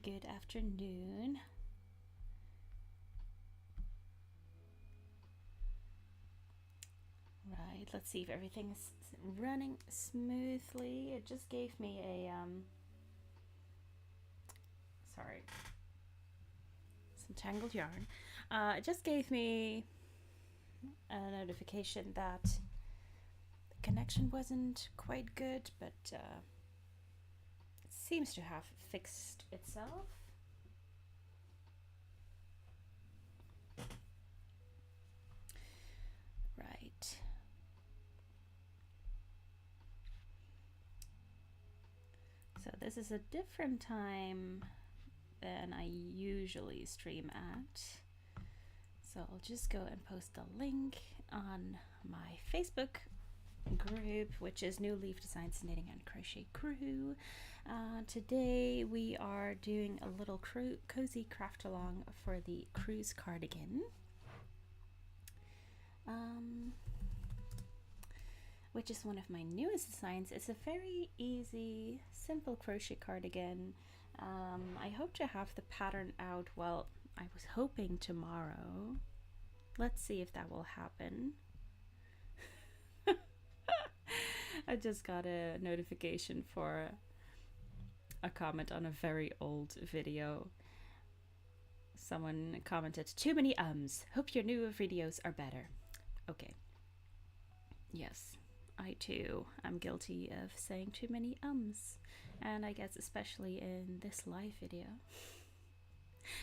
good afternoon. Right, let's see if everything is running smoothly. It just gave me a sorry, some tangled yarn. It just gave me a notification that the connection wasn't quite good, but it seems to have fixed itself. Right. So this is a different time than I usually stream at. So I'll just go and post the link on my Facebook group, which is New Leaf Designs Knitting and Crochet Crew. Today we are doing a little cozy craft along for the cruise cardigan, which is one of my newest designs. It's a very easy, simple crochet cardigan. I hope to have the pattern out, well, I was hoping tomorrow. Let's see if that will happen. I just got a notification for a comment on a very old video. Someone commented, "Too many ums. Hope your new videos are better." Okay. Yes, I too am guilty of saying too many ums. And I guess especially in this live video.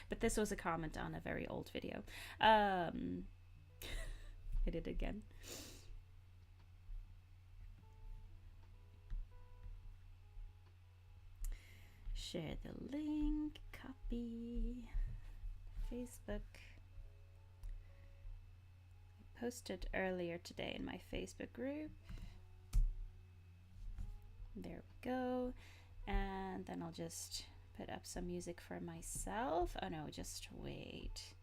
But this was a comment on a very old video. Hit it again. Share the link, copy, Facebook. I posted earlier today in my Facebook group. There we go. And then I'll just put up some music for myself. Oh no, just wait.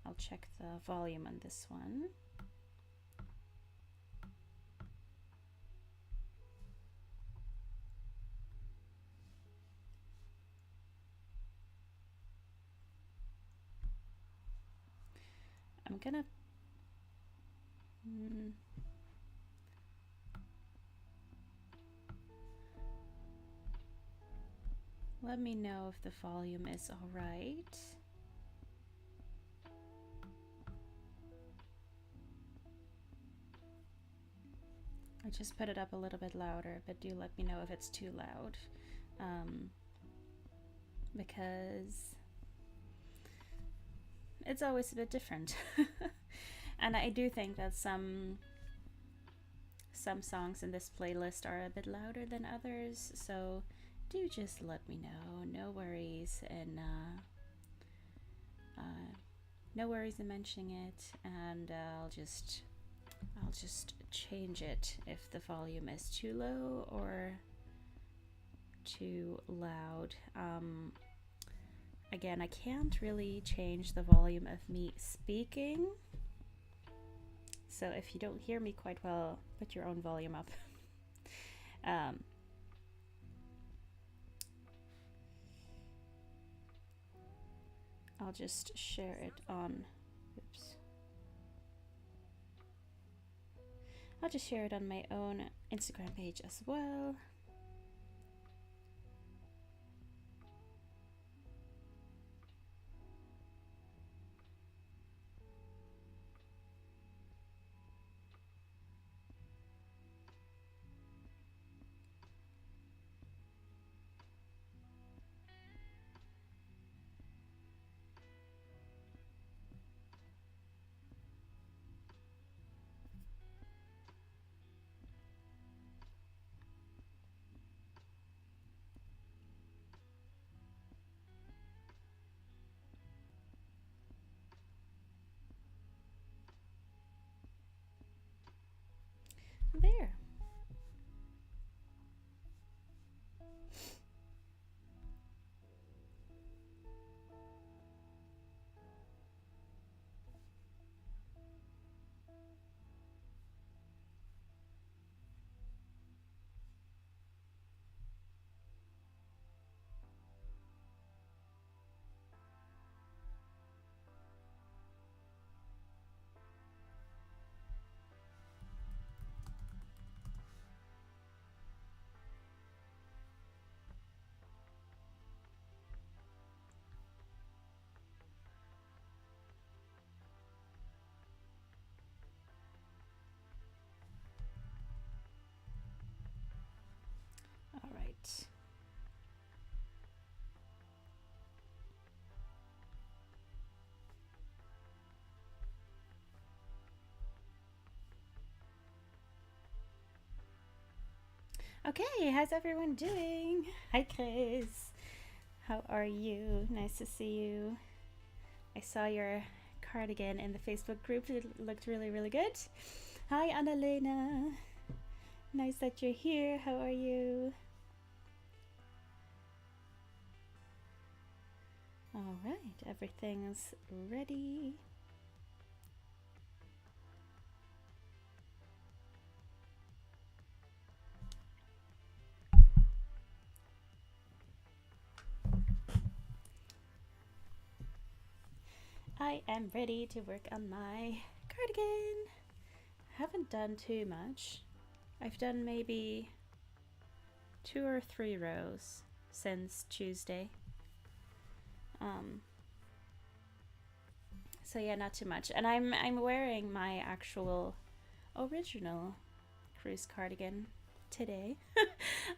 I'll check the volume on this one. I'm gonna let me know if the volume is all right. I just put it up a little bit louder, but do let me know if it's too loud, because it's always a bit different. And I do think that some songs in this playlist are a bit louder than others, so do just let me know. No worries, and no worries in mentioning it, and I'll just change it if the volume is too low or too loud. Again, I can't really change the volume of me speaking, so if you don't hear me quite well, put your own volume up. I'll just share it on, oops. I'll just share it on my own Instagram page as well. Okay, how's everyone doing? Hi, Chris. How are you? Nice to see you. I saw your cardigan in the Facebook group. It looked really, really good. Hi, Annalena. Nice that you're here. How are you? All right, everything's ready. I am ready to work on my cardigan. Haven't done too much. I've done maybe 2 or 3 rows since Tuesday. So yeah, not too much. And I'm wearing my actual original cruise cardigan today.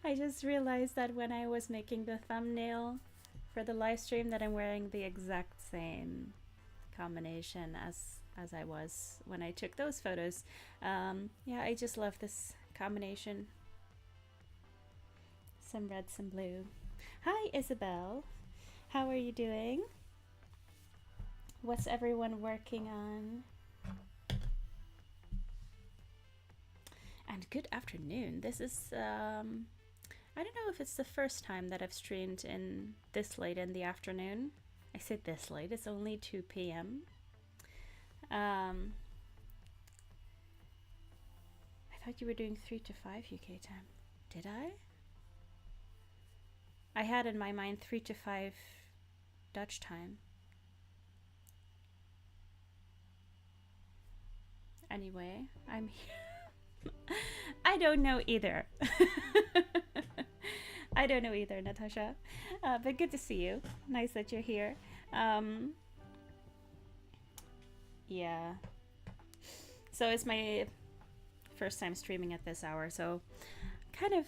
I just realized that when I was making the thumbnail for the live stream that I'm wearing the exact same combination as I was when I took those photos. Yeah, I just love this combination. Some red, some blue. Hi, Isabel. How are you doing? What's everyone working on? And good afternoon. This is, I don't know if it's the first time that I've streamed in this late in the afternoon. I said this late, it's only 2 p.m. I thought you were doing 3 to 5 UK time. Did I? I had in my mind 3 to 5 Dutch time. Anyway, I'm here. I don't know either. I don't know either, Natasha. But good to see you. Nice that you're here. Yeah. So it's my first time streaming at this hour, so kind of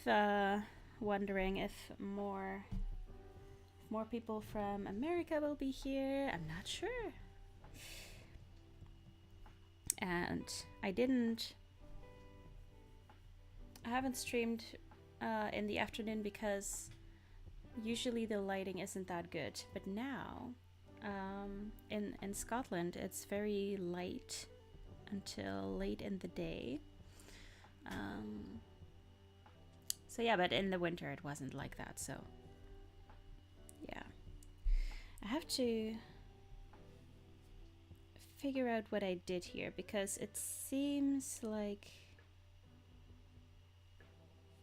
wondering if more people from America will be here. I'm not sure. And I haven't streamed in the afternoon because usually the lighting isn't that good. But now, in Scotland, it's very light until late in the day. So yeah, but in the winter it wasn't like that. So yeah, I have to figure out what I did here because it seems like...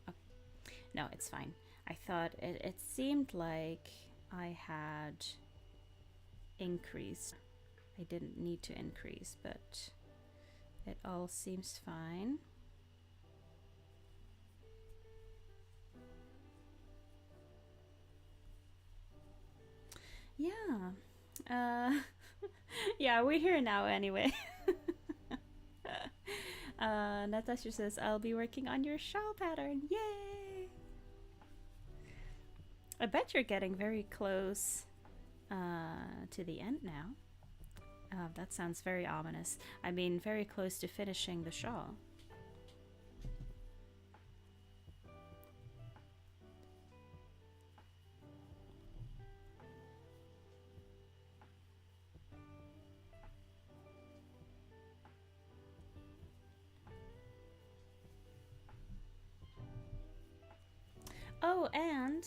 Oh, no, it's fine. I thought it seemed like I had increased. I didn't need to increase, but it all seems fine. Yeah. Yeah, we're here now anyway. Natasha says, I'll be working on your shawl pattern. Yay! I bet you're getting very close to the end now. That sounds very ominous. I mean, very close to finishing the shawl. Oh, and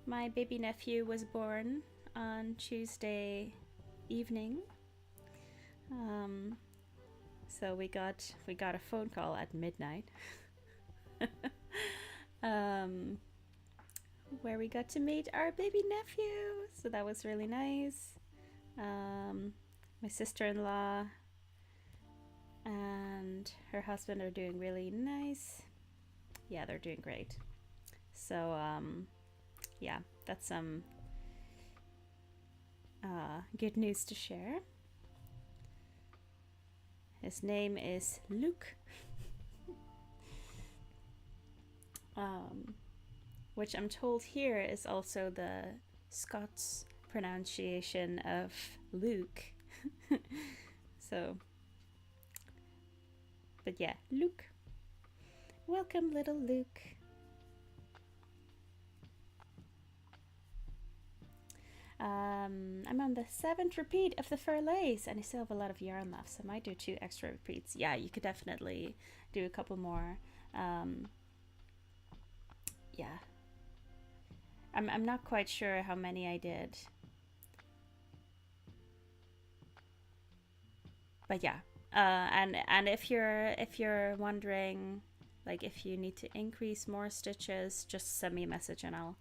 my baby nephew was born on Tuesday evening. So we got a phone call at midnight. Where we got to meet our baby nephew. So that was really nice. My sister-in-law and her husband are doing really nice. Yeah, they're doing great. So yeah, that's some good news to share. His name is Luke, which I'm told here is also the Scots pronunciation of Luke. So, but yeah, Luke. Welcome, little Luke. I'm on the 7th repeat of the fur lace, and I still have a lot of yarn left, so I might do 2 extra repeats. Yeah, you could definitely do a couple more. Yeah. I'm not quite sure how many I did. But yeah. And if you're wondering, like, if you need to increase more stitches, just send me a message and I'll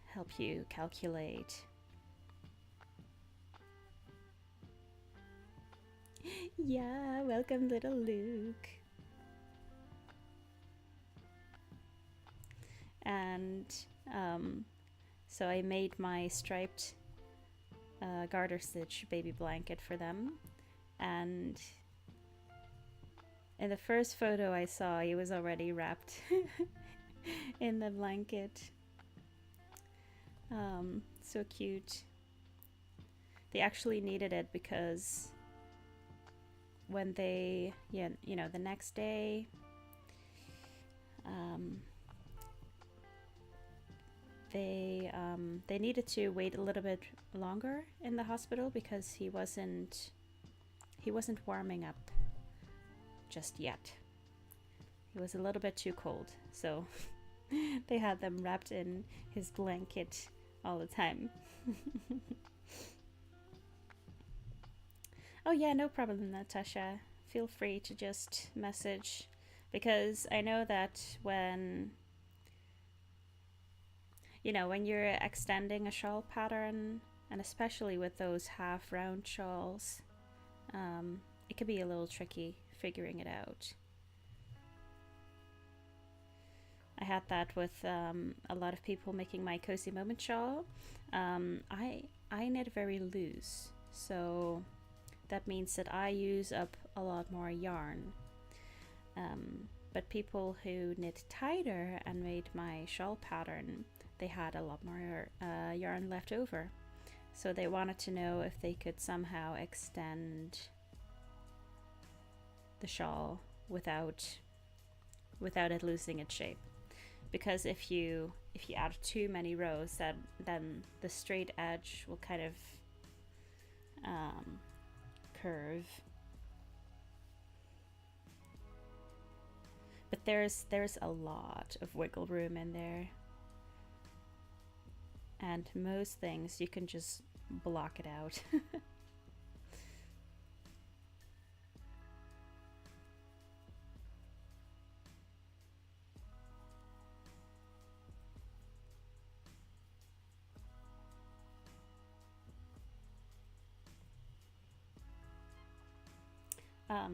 help you calculate. Yeah, welcome little Luke. And so I made my striped garter stitch baby blanket for them, and in the first photo I saw, he was already wrapped in the blanket. So cute. They actually needed it because when they, the next day, they needed to wait a little bit longer in the hospital because he wasn't warming up just yet. He was a little bit too cold, so they had them wrapped in his blanket all the time. Oh yeah, no problem, Natasha. Feel free to just message, because I know that when you're extending a shawl pattern, and especially with those half round shawls, it can be a little tricky figuring it out. I had that with a lot of people making my Cozy Moment shawl. I knit very loose, so that means that I use up a lot more yarn. But people who knit tighter and made my shawl pattern, they had a lot more yarn left over. So they wanted to know if they could somehow extend the shawl without it losing its shape. Because if you add too many rows, then the straight edge will kind of curve. But there's a lot of wiggle room in there, and most things you can just block it out.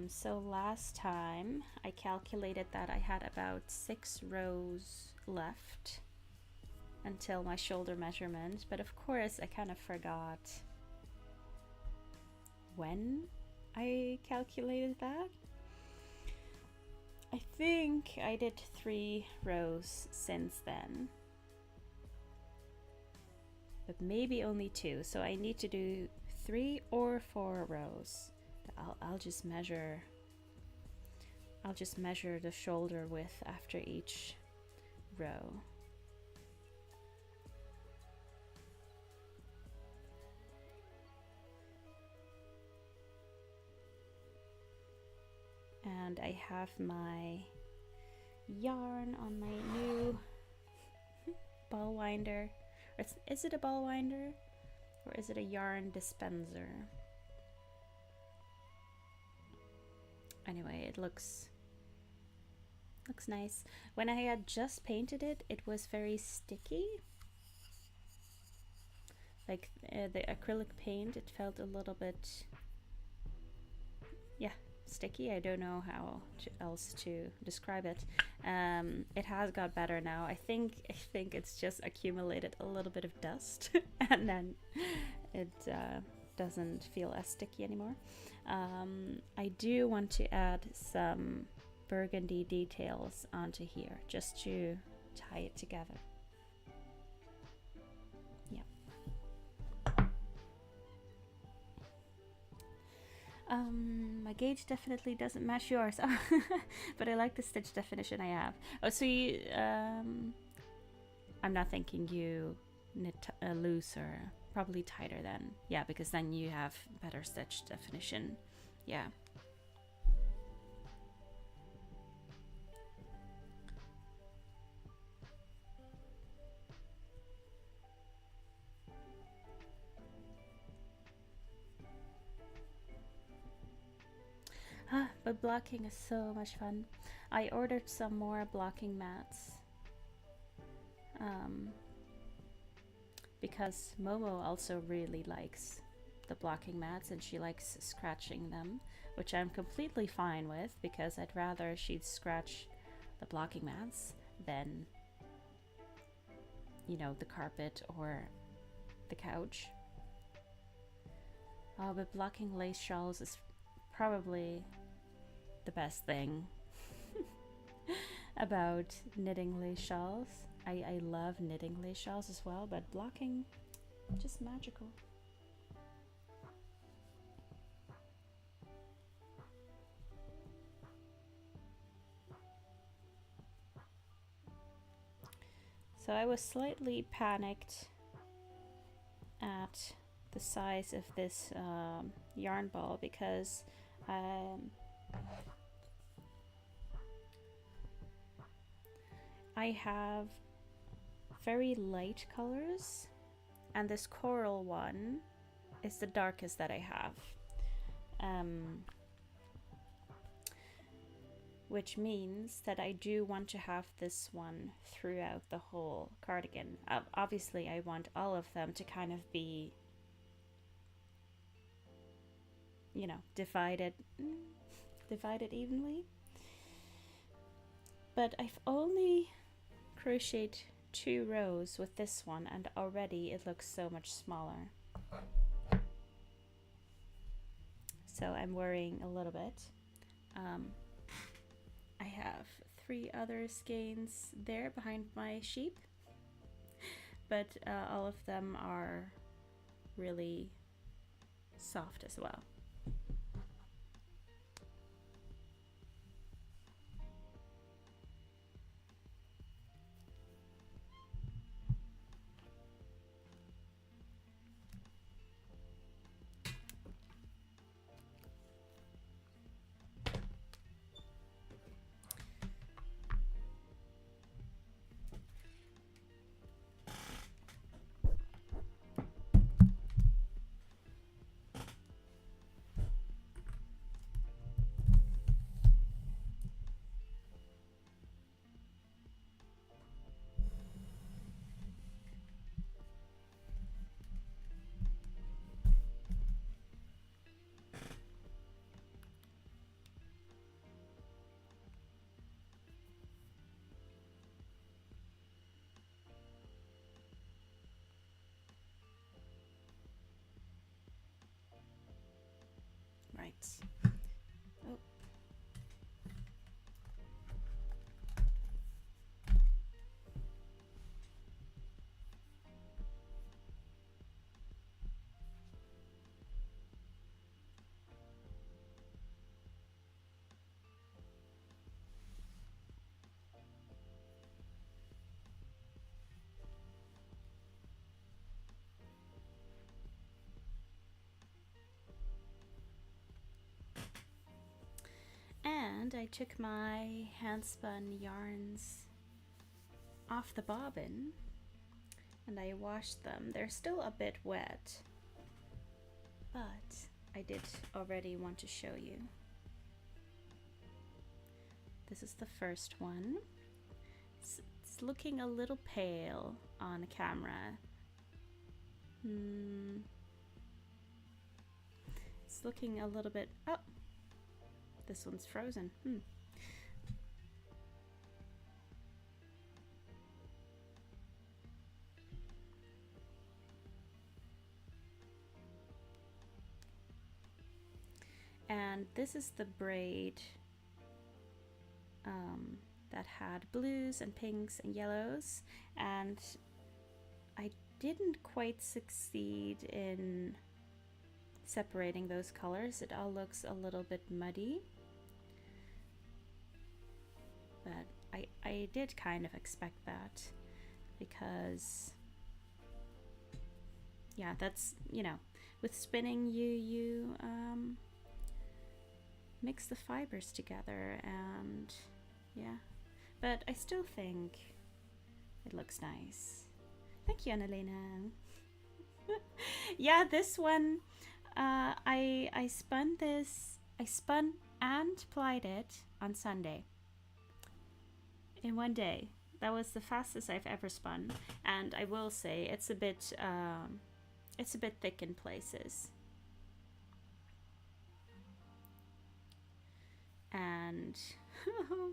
So last time I calculated that I had about 6 rows left until my shoulder measurement, but of course I kind of forgot when I calculated that. I think I did 3 rows since then, but maybe only 2, so I need to do 3 or 4 rows. I'll just measure the shoulder width after each row. And I have my yarn on my new ball winder. Is it a ball winder or is it a yarn dispenser? Anyway, it looks nice. When I had just painted it, it was very sticky. Like the acrylic paint, it felt a little bit, sticky. I don't know how else to describe it. It has got better now. I think it's just accumulated a little bit of dust, and then it doesn't feel as sticky anymore. I do want to add some burgundy details onto here just to tie it together. My gauge definitely doesn't match yours, but I like the stitch definition I have. Oh, so you, I'm not thinking you knit loose or probably tighter then. Yeah, because then you have better stitch definition. Yeah. But blocking is so much fun. I ordered some more blocking mats. Because Momo also really likes the blocking mats and she likes scratching them, which I'm completely fine with because I'd rather she'd scratch the blocking mats than, you know, the carpet or the couch. Oh, but blocking lace shawls is probably the best thing about knitting lace shawls. I love knitting lace shawls as well, but blocking, just magical. So I was slightly panicked at the size of this yarn ball because I have very light colors and this coral one is the darkest that I have, which means that I do want to have this one throughout the whole cardigan. Obviously I want all of them to kind of be, you know, divided evenly, but I've only crocheted 2 rows with this one and already it looks so much smaller. So I'm worrying a little bit. I have 3 other skeins there behind my sheep, but all of them are really soft as well. Right. Oh. And I took my handspun yarns off the bobbin and I washed them. They're still a bit wet, but I did already want to show you. This is the first one. It's looking a little pale on camera. It's looking a little bit... Oh! This one's frozen. And this is the braid that had blues and pinks and yellows, and I didn't quite succeed in separating those colors. It all looks a little bit muddy, but I did kind of expect that because yeah, that's, you know, with spinning you mix the fibers together, and yeah, but I still think it looks nice. Thank you, Annalena. Yeah, this one, I spun this. I spun and plied it on Sunday in one day. That was the fastest I've ever spun, and I will say it's a bit thick in places, and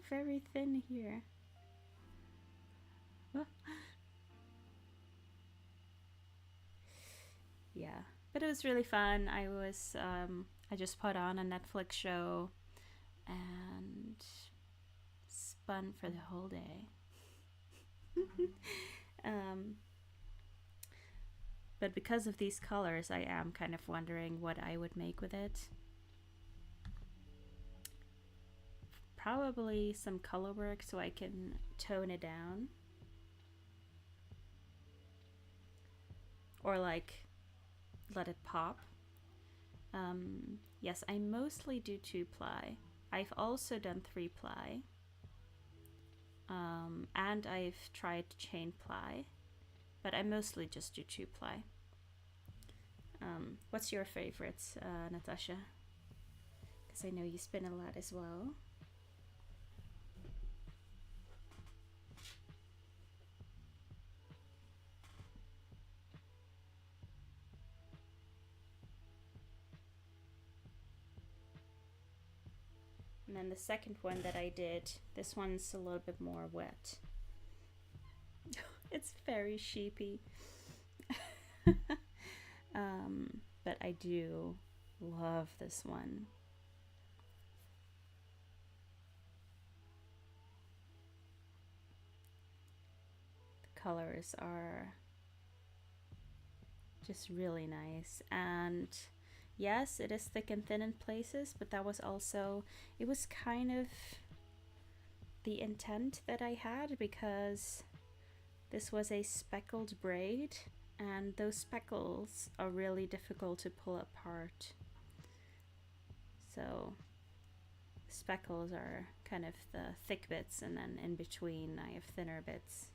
very thin here. Yeah, but it was really fun. I just put on a Netflix show and spun for the whole day. um, but because of these colors, I am kind of wondering what I would make with it. Probably some color work so I can tone it down. Or like let it pop. Yes, I mostly do 2-ply. I've also done 3-ply. And I've tried chain ply, but I mostly just do 2-ply. What's your favorites, Natasha? Because I know you spin a lot as well. And then the second one that I did, this one's a little bit more wet. It's very sheepy. But I do love this one. The colors are just really nice, and yes, it is thick and thin in places, but that was also, it was kind of the intent that I had, because this was a speckled braid, and those speckles are really difficult to pull apart. So speckles are kind of the thick bits, and then in between I have thinner bits.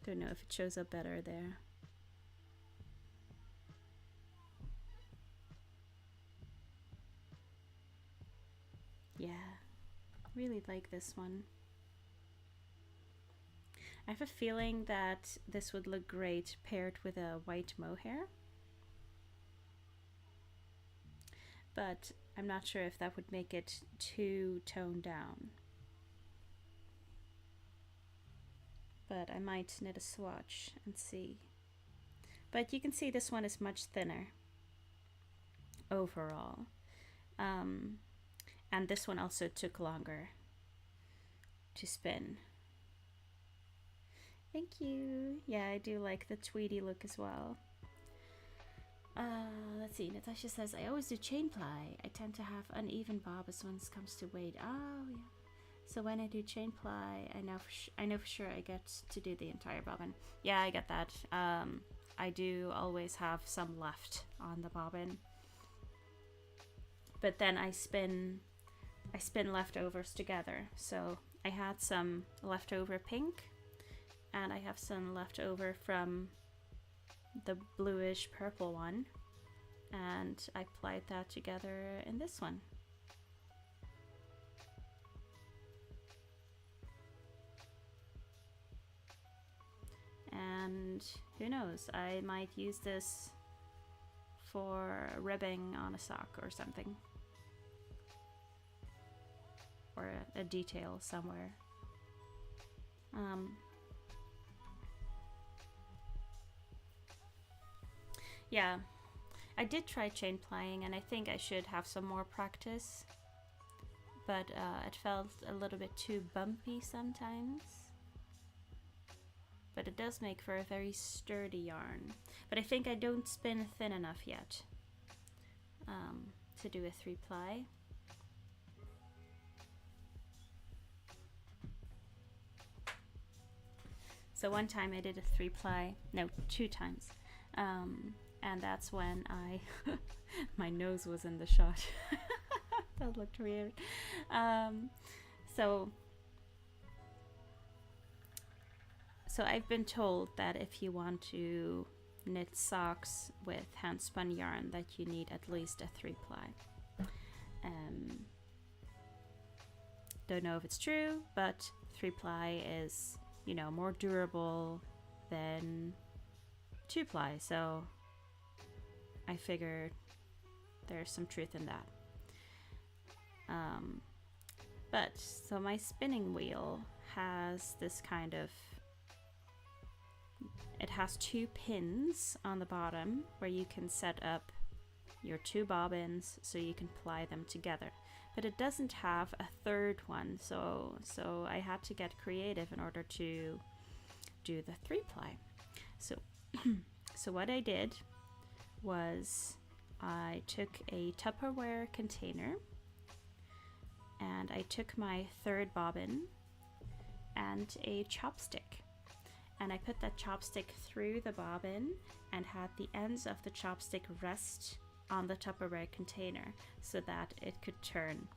Don't know if it shows up better there. Yeah, really like this one. I have a feeling that this would look great paired with a white mohair, but I'm not sure if that would make it too toned down. But I might knit a swatch and see. But you can see this one is much thinner overall. And this one also took longer to spin. Thank you. Yeah, I do like the tweedy look as well. Let's see. Natasha says, I always do chain ply. I tend to have uneven bobbins when it comes to weight. Oh, yeah. So when I do chain ply, I know for sure I get to do the entire bobbin. Yeah, I get that. I do always have some left on the bobbin, but then I spin leftovers together. So I had some leftover pink, and I have some leftover from the bluish purple one, and I plied that together in this one. And who knows, I might use this for ribbing on a sock or something, or a detail somewhere. Yeah, I did try chain plying, and I think I should have some more practice, but it felt a little bit too bumpy sometimes. But it does make for a very sturdy yarn. But I think I don't spin thin enough yet to do a 3-ply. So one time I did a 3-ply, no, 2 times, and that's when my nose was in the shot. That looked weird. So I've been told that if you want to knit socks with hand spun yarn, that you need at least a 3-ply. Don't know if it's true, but 3-ply is, you know, more durable than 2-ply, so I figured there's some truth in that. But so my spinning wheel has this kind of, it has 2 pins on the bottom where you can set up your 2 bobbins so you can ply them together. But it doesn't have a 3rd one, so I had to get creative in order to do the 3-ply. So what I did was I took a Tupperware container and I took my 3rd bobbin and a chopstick, and I put that chopstick through the bobbin and had the ends of the chopstick rest on the Tupperware container so that it could turn.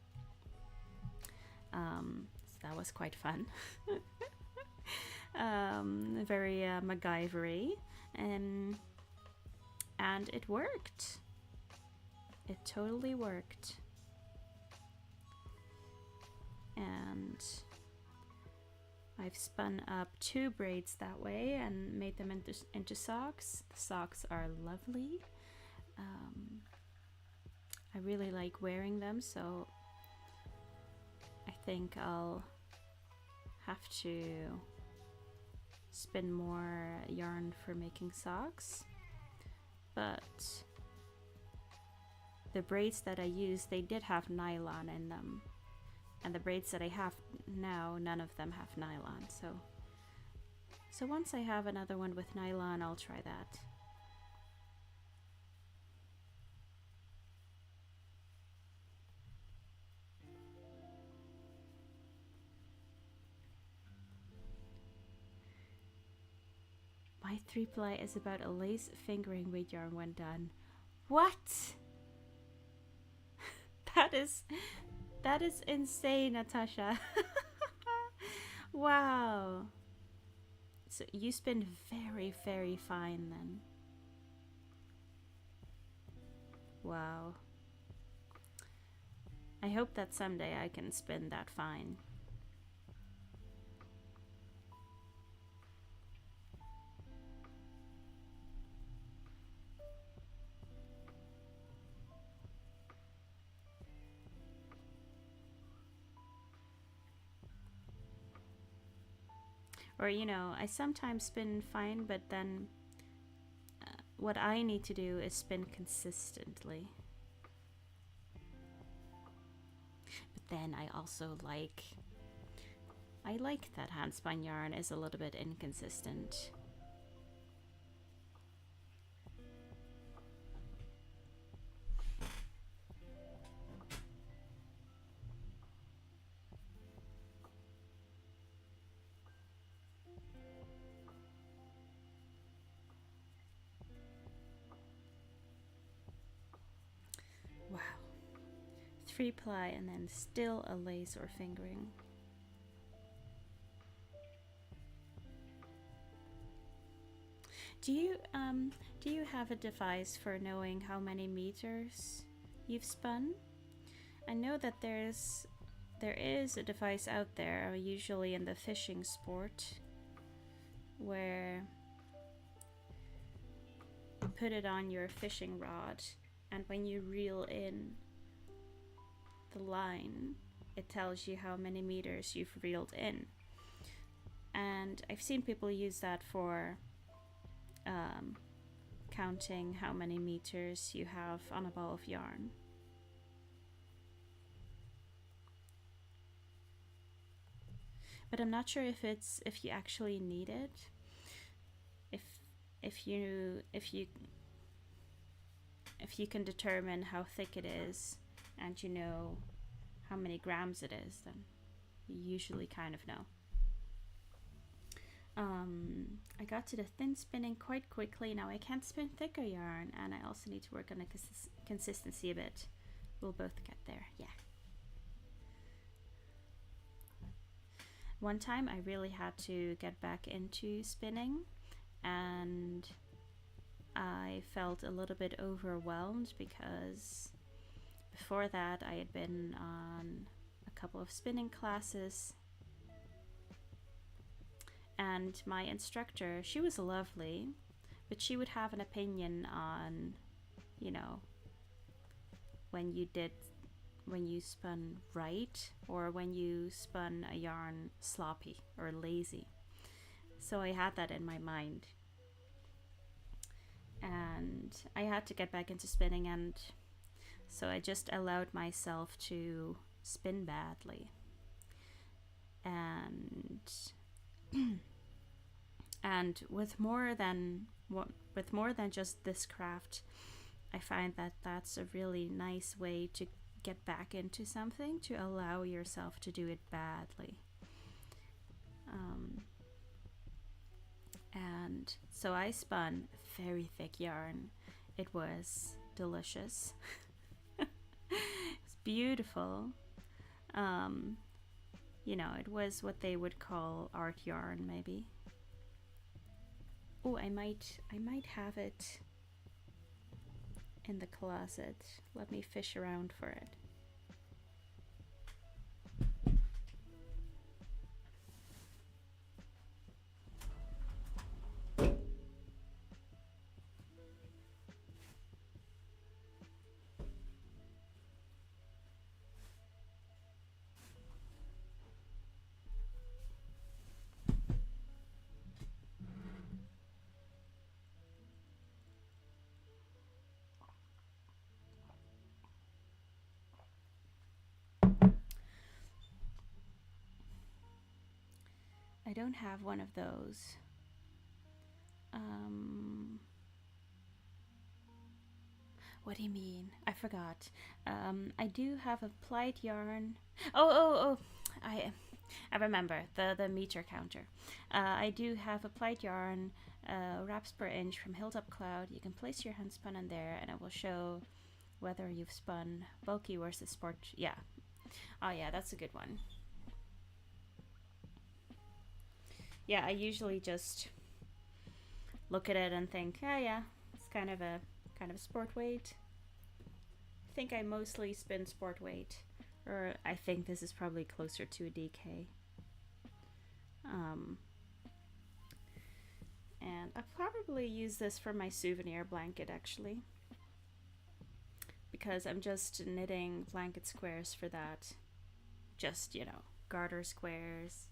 So that was quite fun. Very MacGyver-y, and it worked. It totally worked. And I've spun up 2 braids that way and made them into socks. The socks are lovely. I really like wearing them, so I think I'll have to spin more yarn for making socks. But the braids that I used, they did have nylon in them. And the braids that I have now, none of them have nylon. So once I have another one with nylon, I'll try that. My 3-ply is about a lace fingering weight yarn when done. What? That is insane, Natasha. Wow. So you spin very, very fine then. Wow. I hope that someday I can spin that fine. Or, you know, I sometimes spin fine, but then what I need to do is spin consistently. But then I also like that hand spun yarn is a little bit inconsistent. Wow. 3-ply and then still a lace or fingering. Do you have a device for knowing how many meters you've spun? I know that there is a device out there, usually in the fishing sport, where you put it on your fishing rod, and when you reel in the line, it tells you how many meters you've reeled in. And I've seen people use that for counting how many meters you have on a ball of yarn. But I'm not sure if you actually need it. If you can determine how thick it is and you know how many grams it is, then you usually kind of know. I got to the thin spinning quite quickly. Now I can't spin thicker yarn, and I also need to work on the consistency a bit. We'll both get there, yeah. One time I really had to get back into spinning, and I felt a little bit overwhelmed because before that I had been on a couple of spinning classes, and my instructor, she was lovely, but she would have an opinion on, you know, when you spun right or when you spun a yarn sloppy or lazy. So I had that in my mind, and I had to get back into spinning, and so I just allowed myself to spin badly. And with more than just this craft, I find that that's a really nice way to get back into something, to allow yourself to do it badly. And so I spun very thick yarn. It was delicious. It's beautiful. You know, it was what they would call art yarn, maybe. Oh, I might have it in the closet. Let me fish around for it. I don't have one of those. What do you mean? I forgot. I do have a plied yarn. Oh! I remember the meter counter. I do have a plied yarn, wraps per inch from Hilltop Cloud. You can place your hand spun in there, and it will show whether you've spun bulky versus sport. Yeah. Oh yeah, that's a good one. Yeah, I usually just look at it and think, oh yeah, it's kind of a sport weight. I think I mostly spin sport weight, or I think this is probably closer to a DK. And I'll probably use this for my souvenir blanket, actually, because I'm just knitting blanket squares for that. Just, you know, garter squares.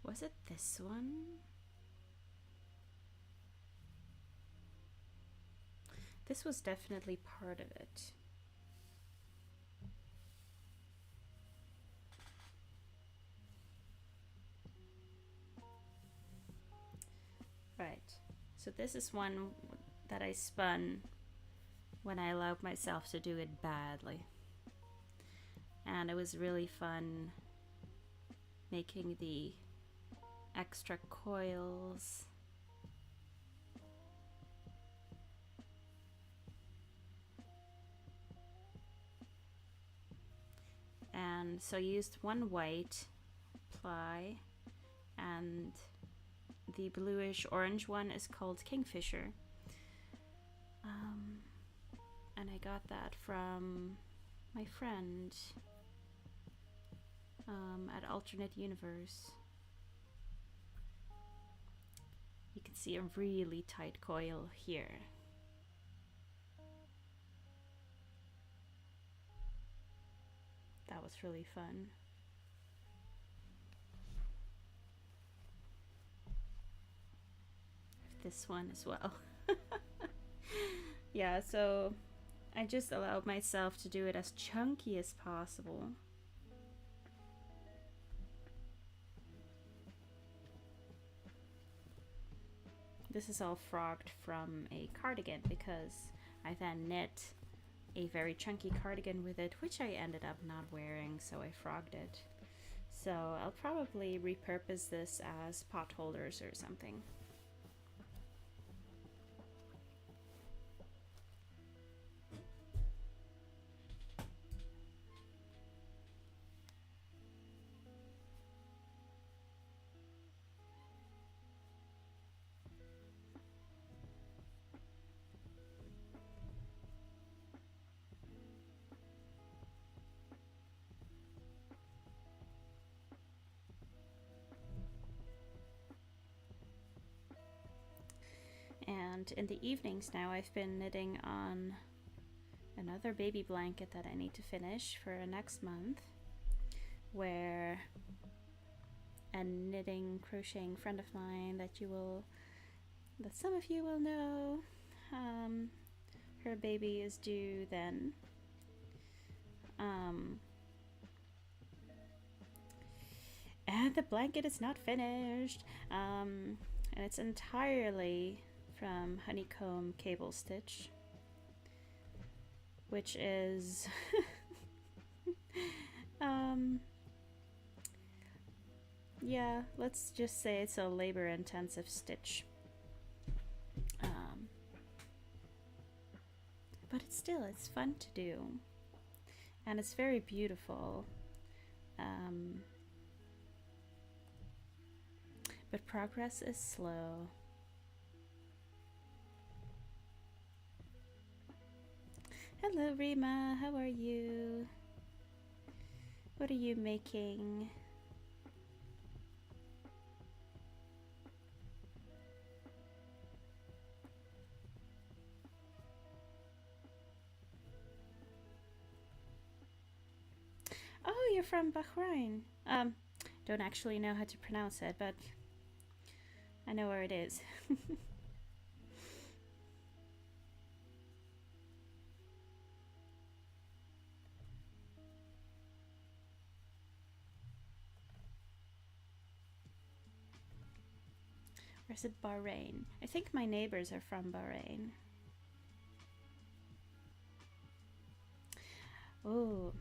Was it this one? This was definitely part of it. Right. So this is one that I spun when I allowed myself to do it badly. And it was really fun making the extra coils. And so I used one white ply, and the bluish orange one is called Kingfisher. And I got that from my friend at Alternate Universe. You can see a really tight coil here. That was really fun. This one as well. Yeah, so I just allowed myself to do it as chunky as possible. this is all frogged from a cardigan because I then knit a very chunky cardigan with it, which I ended up not wearing, so I frogged it. So I'll probably repurpose this as pot holders or something. And in the evenings now, I've been knitting on another baby blanket that I need to finish for next month, where a knitting crocheting friend of mine that some of you will know, her baby is due then. And the blanket is not finished, and it's entirely from honeycomb cable stitch, which is yeah, let's just say it's a labor intensive stitch, but it's fun to do, and it's very beautiful, but progress is slow. Hello Rima, how are you? What are you making? Oh, you're from Bahrain. Don't actually know how to pronounce it, but I know where it is. Or is it Bahrain? I think my neighbors are from Bahrain. Oh,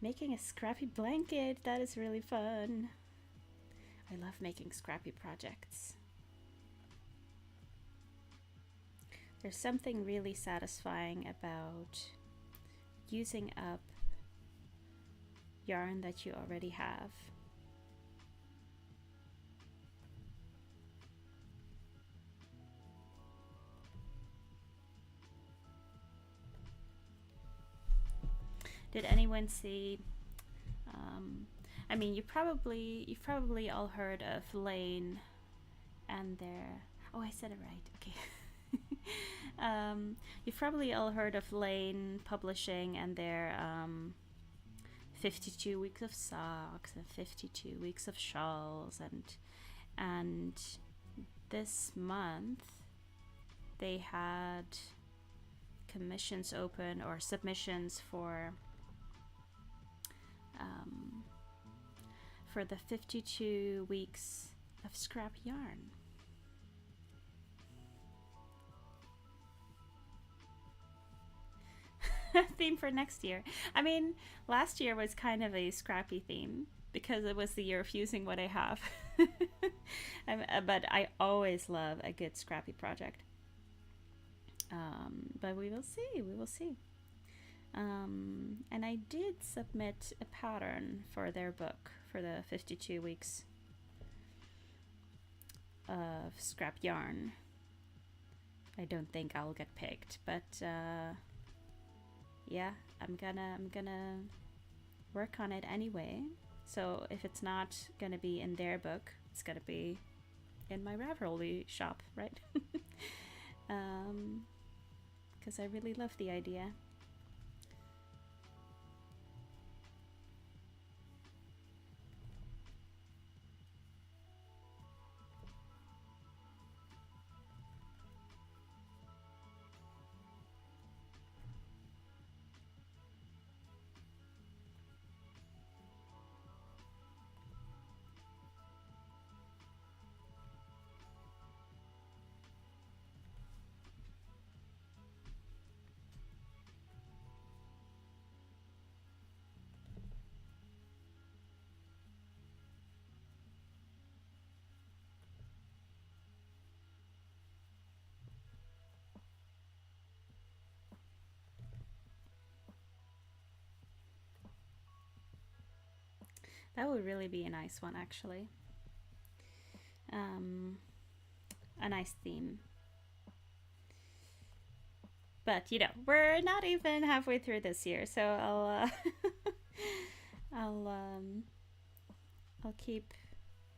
making a scrappy blanket. That is really fun. I love making scrappy projects. There's something really satisfying about using up yarn that you already have. Did anyone see? I mean, you've probably all heard of Lane and their. Oh, I said it right. Okay. You've probably all heard of Lane Publishing and their 52 weeks of socks and 52 weeks of shawls, and this month they had commissions open, or submissions for the 52 weeks of scrap yarn. Theme for next year. I mean, last year was kind of a scrappy theme because it was the year of using what I have. But I always love a good scrappy project. But we will see. And I did submit a pattern for their book for the 52 weeks of scrap yarn. I don't think I'll get picked, but yeah, I'm gonna work on it anyway. So if it's not gonna be in their book, it's gonna be in my Ravelry shop, right? Because I really love the idea. That would really be a nice one, actually. A nice theme. But you know, we're not even halfway through this year, so I'll I'll keep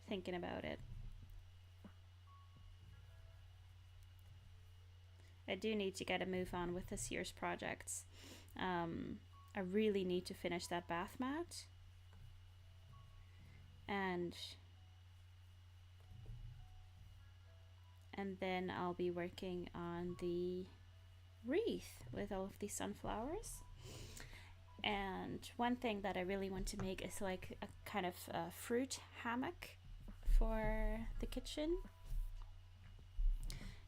thinking about it. I do need to get a move on with this year's projects. I really need to finish that bath mat, and then I'll be working on the wreath with all of these sunflowers. And one thing that I really want to make is like a kind of a fruit hammock for the kitchen,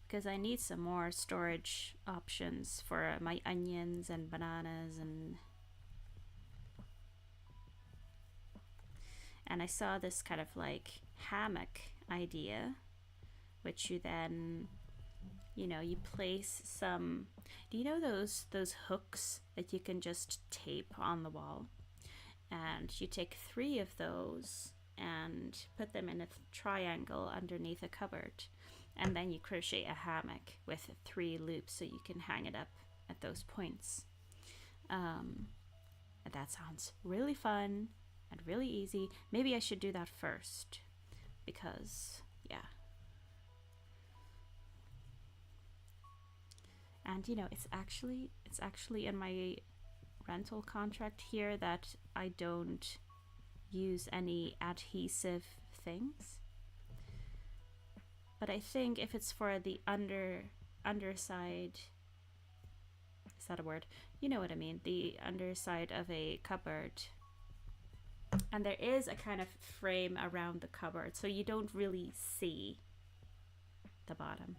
because I need some more storage options for my onions and bananas, and I saw this kind of like hammock idea, which you then, you know, you place some, do you know those hooks that you can just tape on the wall? And you take 3 of those and put them in a triangle underneath a cupboard, and then you crochet a hammock with 3 loops so you can hang it up at those points. And that sounds really fun and really easy. Maybe I should do that first, because yeah. And you know, it's actually in my rental contract here that I don't use any adhesive things. But I think if it's for the underside, is that a word? You know what I mean, the underside of a cupboard. And there is a kind of frame around the cupboard, so you don't really see the bottom.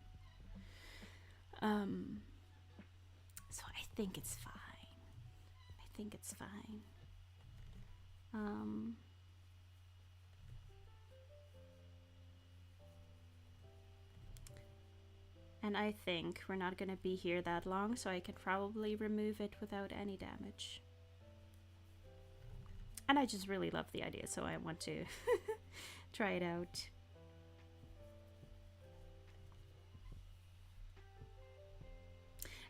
So I think it's fine. I think it's fine. And I think we're not going to be here that long, so I can probably remove it without any damage. And I just really love the idea, so I want to try it out.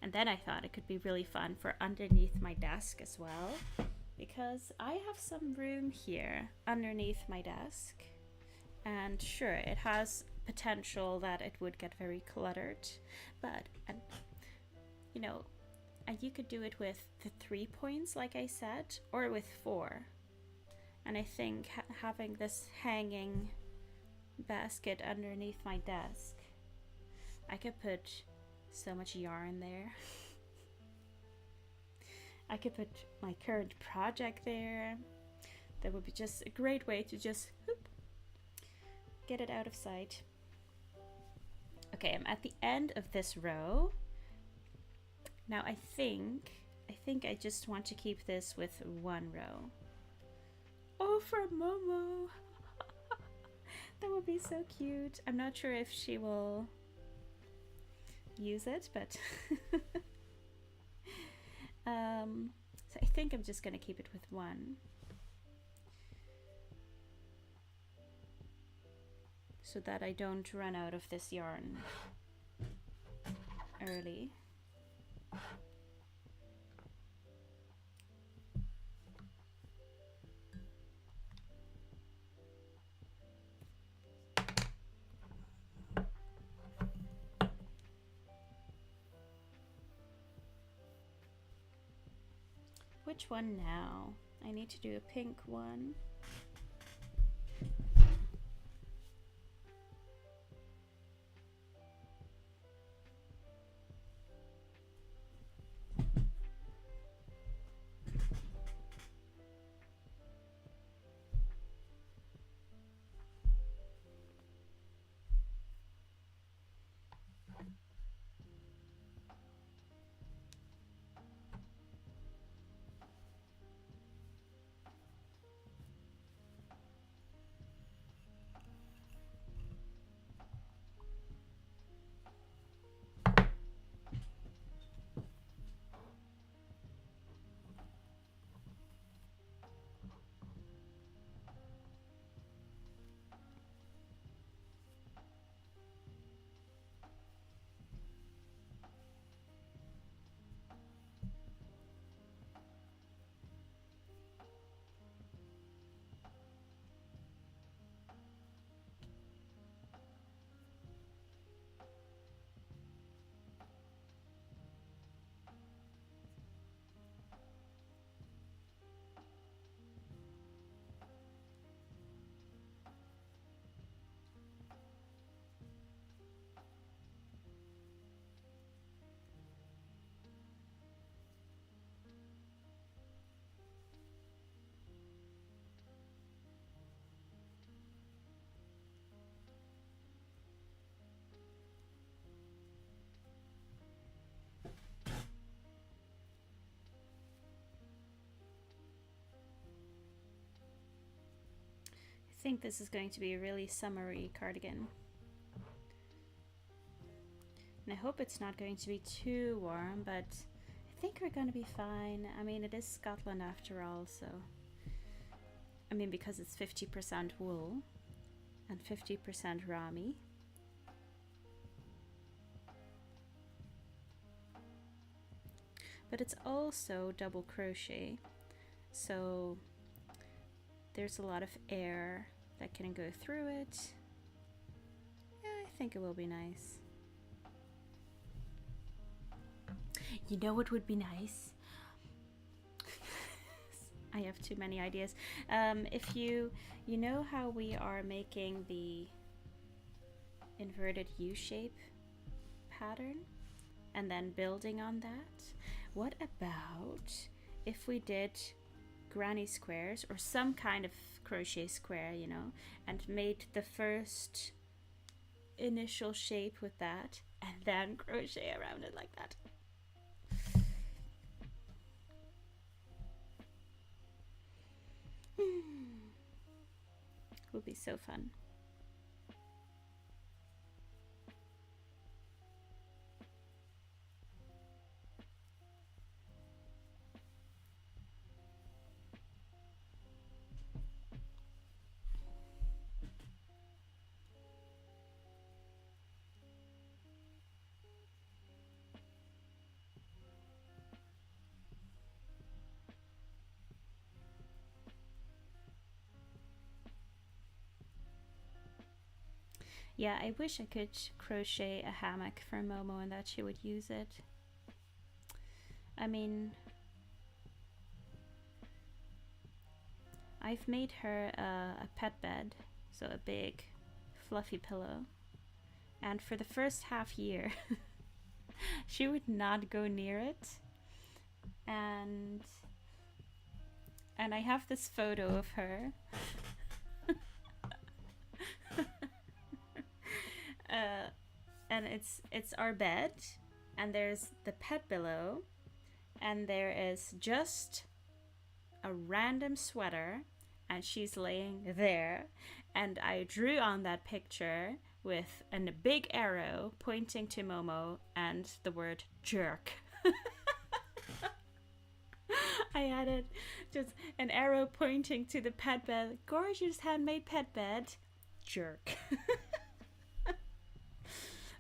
And then I thought it could be really fun for underneath my desk as well, because I have some room here underneath my desk. And sure, it has potential that it would get very cluttered, but you know, and you could do it with the 3 points like I said, or with 4. And I think having this hanging basket underneath my desk, I could put so much yarn there. I could put my current project there. That would be just a great way to just whoop, get it out of sight. Okay, I'm at the end of this row. Now I think I just want to keep this with 1 row. Oh, for Momo! That would be so cute. I'm not sure if she will use it, but so I think I'm just gonna keep it with 1, so that I don't run out of this yarn early. Which one now? I need to do a pink one. think this is going to be a really summery cardigan. And I hope it's not going to be too warm, but I think we're going to be fine. I mean, it is Scotland after all, so... I mean, because it's 50% wool and 50% ramie. But it's also double crochet, so there's a lot of air that can go through it. Yeah, I think it will be nice. You know what would be nice? I have too many ideas. If you know how we are making the inverted U-shape pattern and then building on that, what about if we did granny squares or some kind of crochet square, you know, and made the first initial shape with that and then crochet around it like that? Would be so fun. Yeah, I wish I could crochet a hammock for Momo and that she would use it. I mean, I've made her a pet bed, so a big fluffy pillow, and for the first half year she would not go near it, and I have this photo of her. And it's our bed, and there's the pet below, and there is just a random sweater, and she's laying there, and I drew on that picture with a big arrow pointing to Momo and the word jerk. I added just an arrow pointing to the pet bed, gorgeous handmade pet bed, jerk.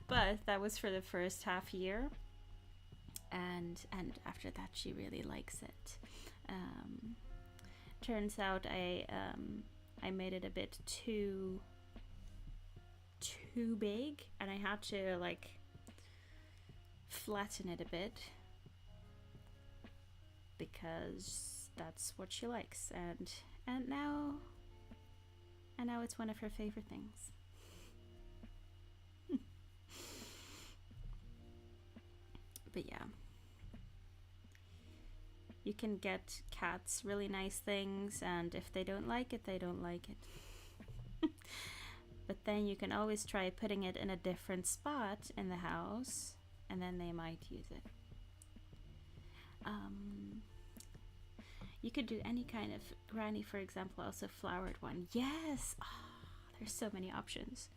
But that was for the first half year, and after that she really likes it. Turns out I made it a bit too big, and I had to like flatten it a bit because that's what she likes, and now it's one of her favorite things. But yeah, you can get cats really nice things, and if they don't like it, they don't like it. But then you can always try putting it in a different spot in the house, and then they might use it. You could do any kind of granny, for example, also flowered one. Yes! Oh, there's so many options.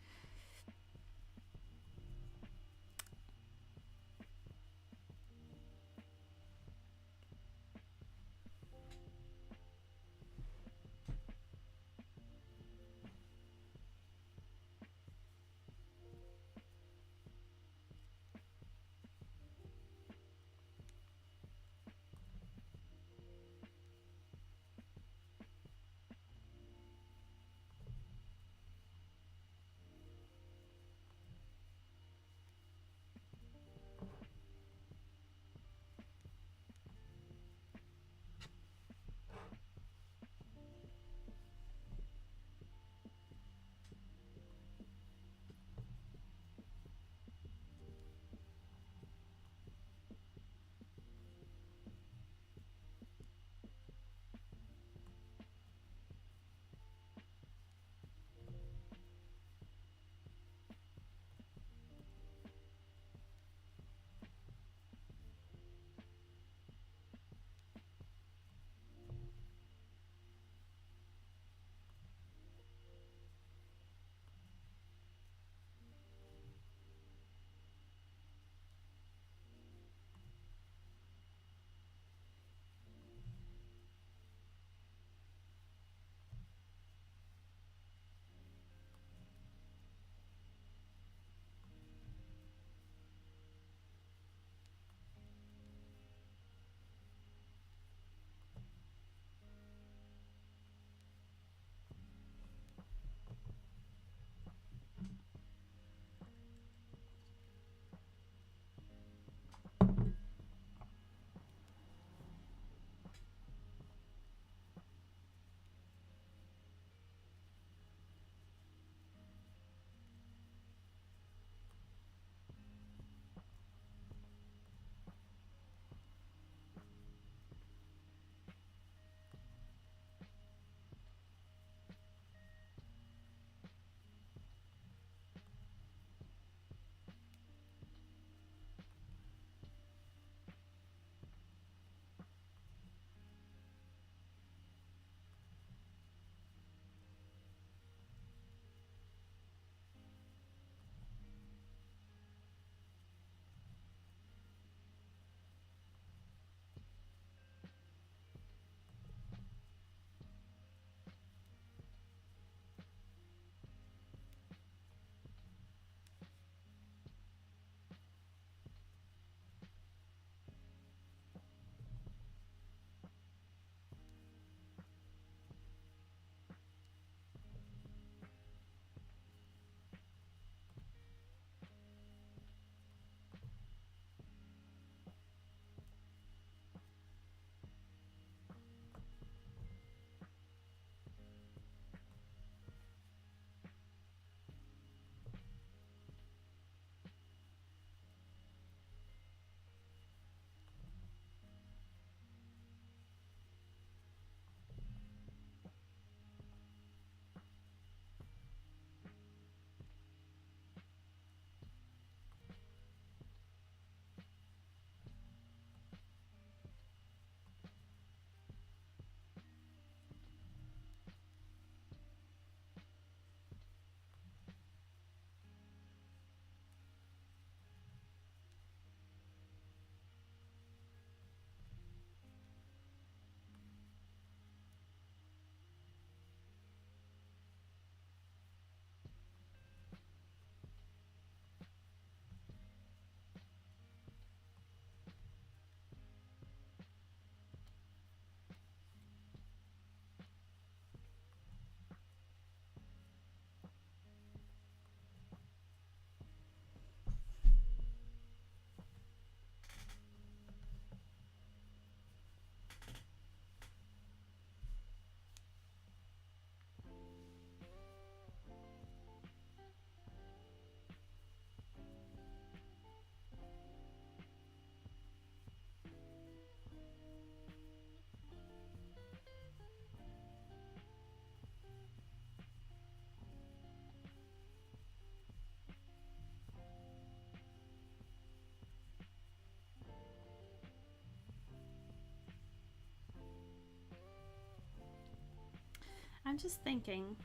I'm just thinking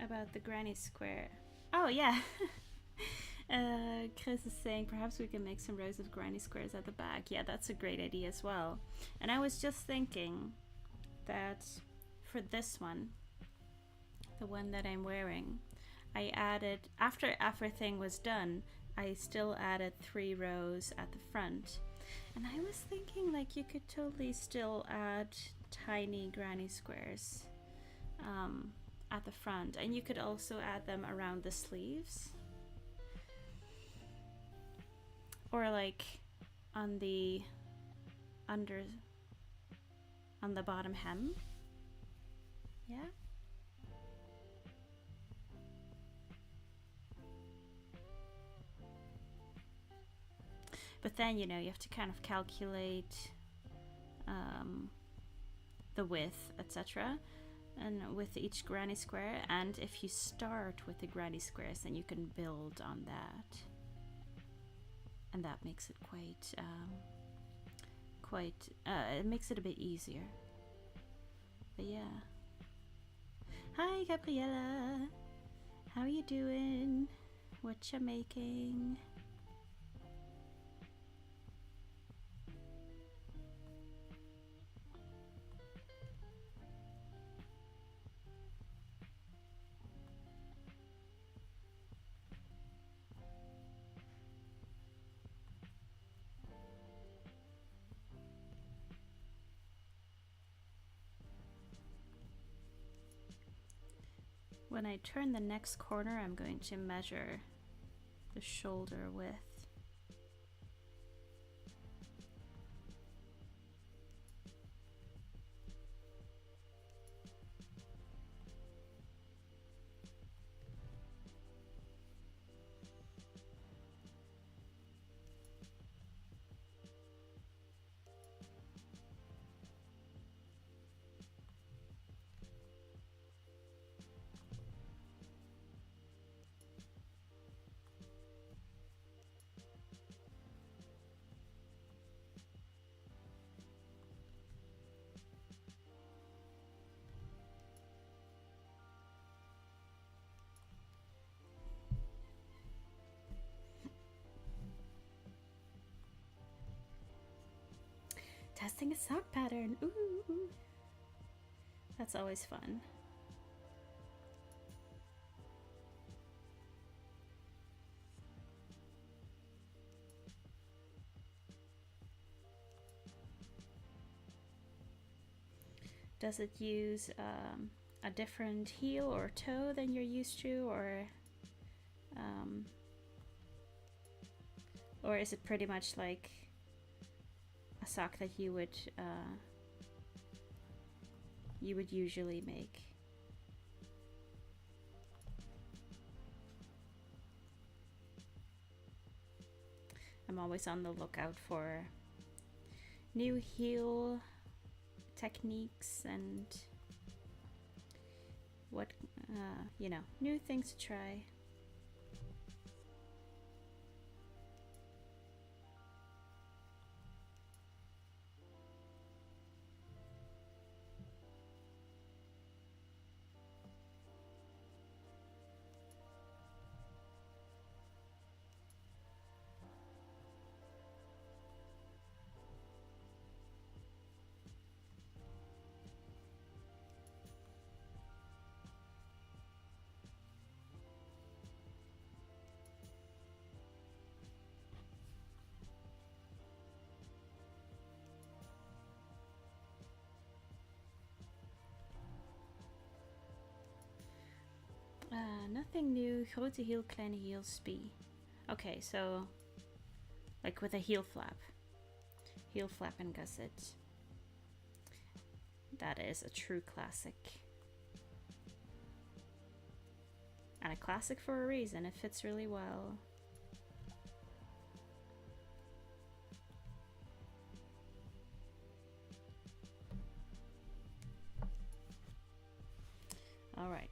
about the granny square. Oh yeah. Chris is saying perhaps we can make some rows of granny squares at the back. Yeah, that's a great idea as well. And I was just thinking that for this one, the one that I'm wearing, I added, after everything was done, I still added 3 rows at the front. And I was thinking like you could totally still add tiny granny squares at the front, and you could also add them around the sleeves, or like on the on the bottom hem. Yeah. But then, you know, you have to kind of calculate the width, etc. and with each granny square. And if you start with the granny squares, then you can build on that. And that makes it it makes it a bit easier. But yeah. Hi, Gabriella. How are you doing? What you making? When I turn the next corner, I'm going to measure the shoulder width. Testing a sock pattern. Ooh. That's always fun. Does it use a different heel or toe than you're used to, or is it pretty much like a sock that you would usually make? I'm always on the lookout for new heel techniques and what you know, new things to try. Nothing new. Grote heel, kleine heel, spie. Okay, so like with a heel flap and gusset. That is a true classic. And a classic for a reason. It fits really well. All right.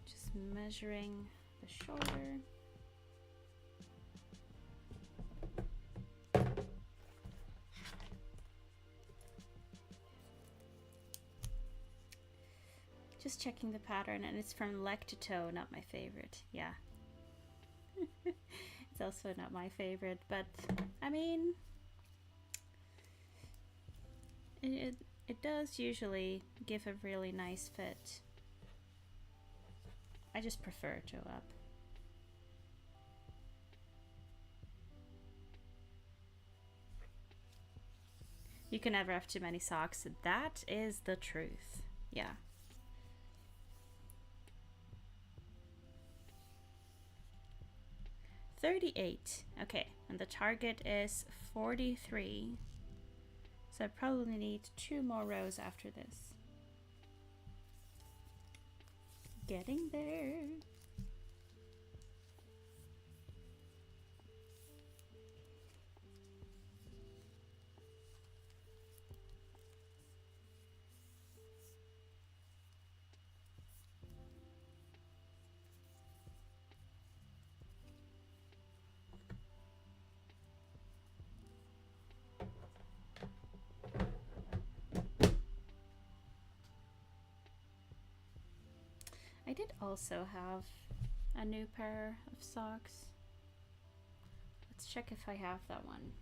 Just measuring the shoulder. Just checking the pattern, and it's from leg to toe, not my favorite. Yeah. It's also not my favorite, but I mean, it does usually give a really nice fit. I just prefer toe up. You can never have too many socks. That is the truth. Yeah. $38. Okay, and the target is 43. So I probably need 2 more rows after this. Getting there. I did also have a new pair of socks. Let's check if I have that one.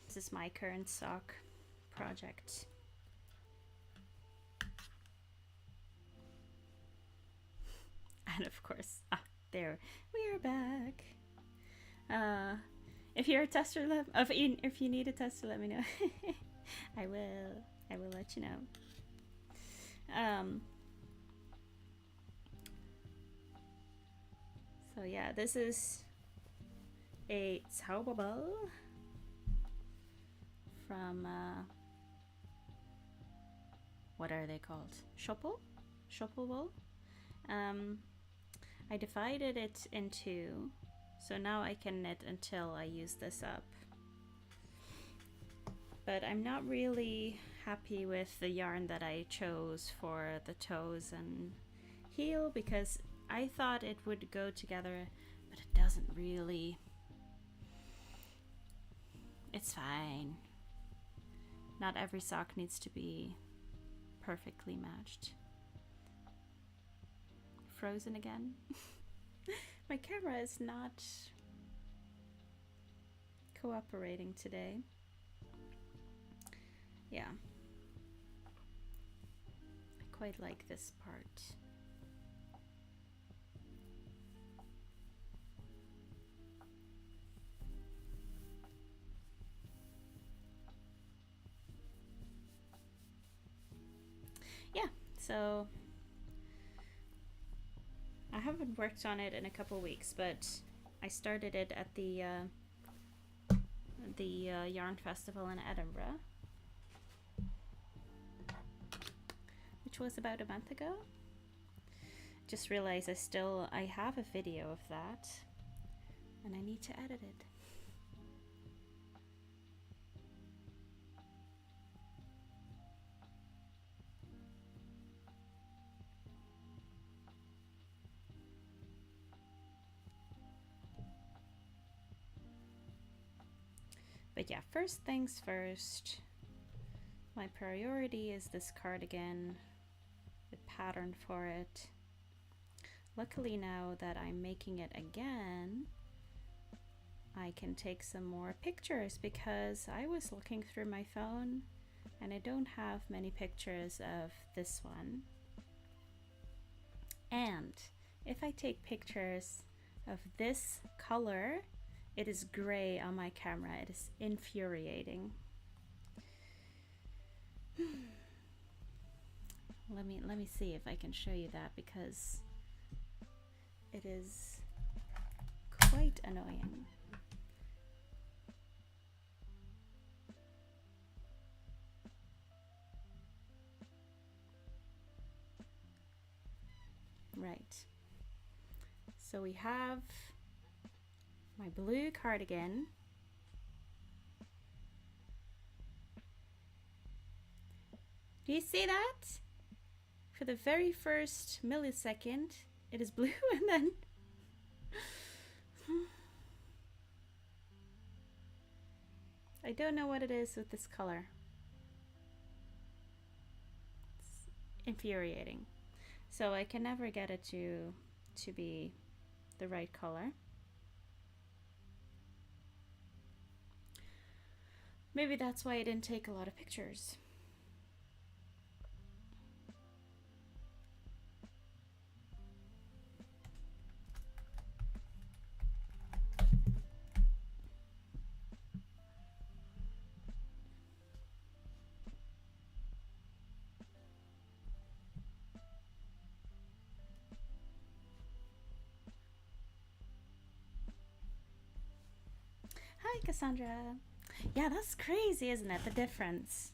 This is my current sock project. And of course, there we are back. If you're a tester, if you need a tester, let me know. I will let you know. So yeah, this is a Zauberball from what are they called? Schoppelball. I divided it in 2, so now I can knit until I use this up. But I'm not really happy with the yarn that I chose for the toes and heel, because I thought it would go together, but it doesn't really. It's fine. Not every sock needs to be perfectly matched. Frozen again. My camera is not cooperating today. Yeah. I quite like this part. Yeah, so I haven't worked on it in a couple weeks, but I started it at the yarn festival in Edinburgh, which was about a month ago. Just realized I have a video of that, and I need to edit it. But yeah, first things first, my priority is this cardigan, the pattern for it. Luckily, now that I'm making it again, I can take some more pictures, because I was looking through my phone and I don't have many pictures of this one. And if I take pictures of this color, it is gray on my camera. It is infuriating. Let me see if I can show you that, because it is quite annoying. Right. So we have my blue cardigan. Do you see that? For the very first millisecond, it is blue, and then I don't know what it is with this color. It's infuriating. So I can never get it to be the right color. Maybe that's why I didn't take a lot of pictures. Hi, Cassandra. Yeah, that's crazy, isn't it? The difference.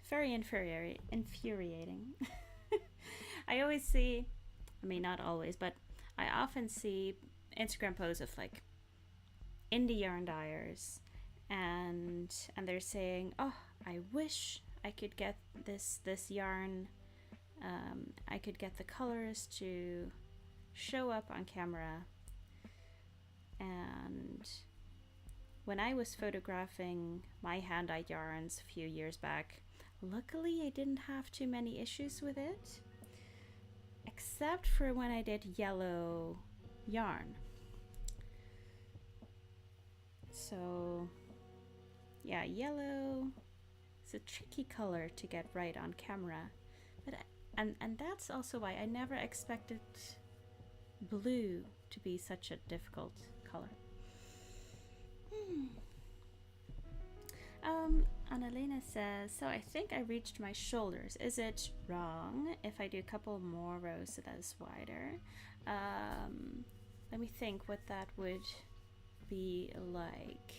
Very infuriating. I always see, I mean, not always, but I often see Instagram posts of like indie yarn dyers, and they're saying, "Oh, I wish I could get this yarn. I could get the colors to show up on camera." And when I was photographing my hand-dyed yarns a few years back, luckily I didn't have too many issues with it, except for when I did yellow yarn. So yeah, yellow is a tricky color to get right on camera, but and that's also why I never expected blue to be such a difficult color. Annalena says, so I think I reached my shoulders. Is it wrong if I do a couple more rows so that is wider? Let me think what that would be like.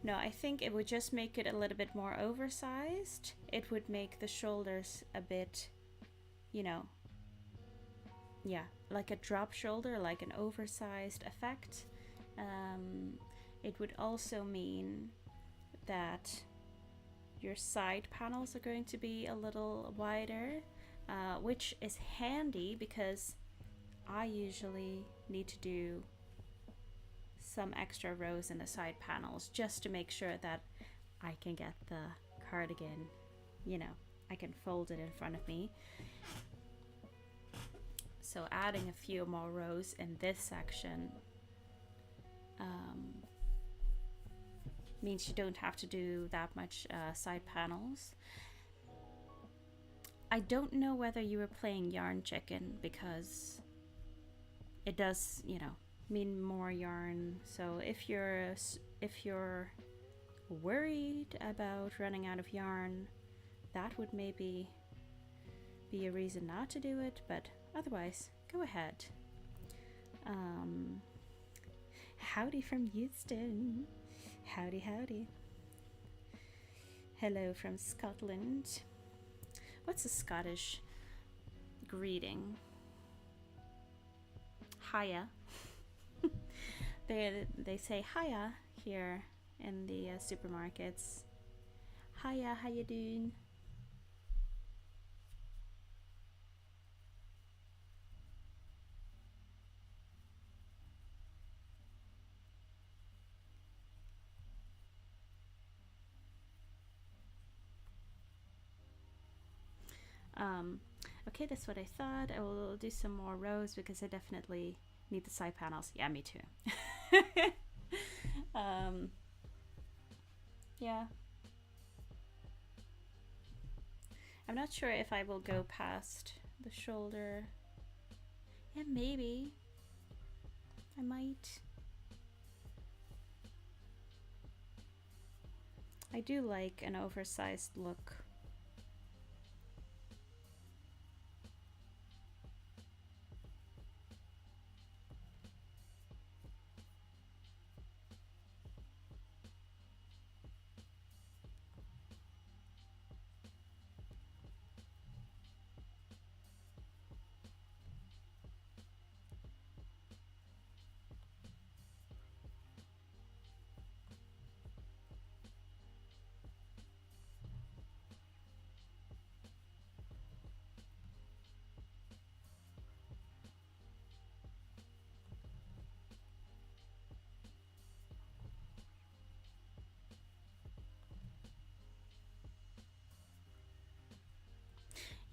No, I think it would just make it a little bit more oversized. It would make the shoulders a bit, you know, yeah, like a drop shoulder, like an oversized effect. It would also mean that your side panels are going to be a little wider, which is handy because I usually need to do some extra rows in the side panels just to make sure that I can get the cardigan, you know, I can fold it in front of me. So adding a few more rows in this section means you don't have to do that much side panels. I don't know whether you were playing Yarn Chicken, because it does, you know, mean more yarn. So if you're worried about running out of yarn, that would maybe be a reason not to do it, but otherwise, go ahead. Howdy from Houston. Howdy, howdy. Hello from Scotland. What's a Scottish greeting? Hiya. They say hiya here in the supermarkets. Hiya, how you doing? Okay, that's what I thought. I will do some more rows because I definitely need the side panels. Yeah, me too. Yeah. I'm not sure if I will go past the shoulder. Yeah, maybe. I might. I do like an oversized look.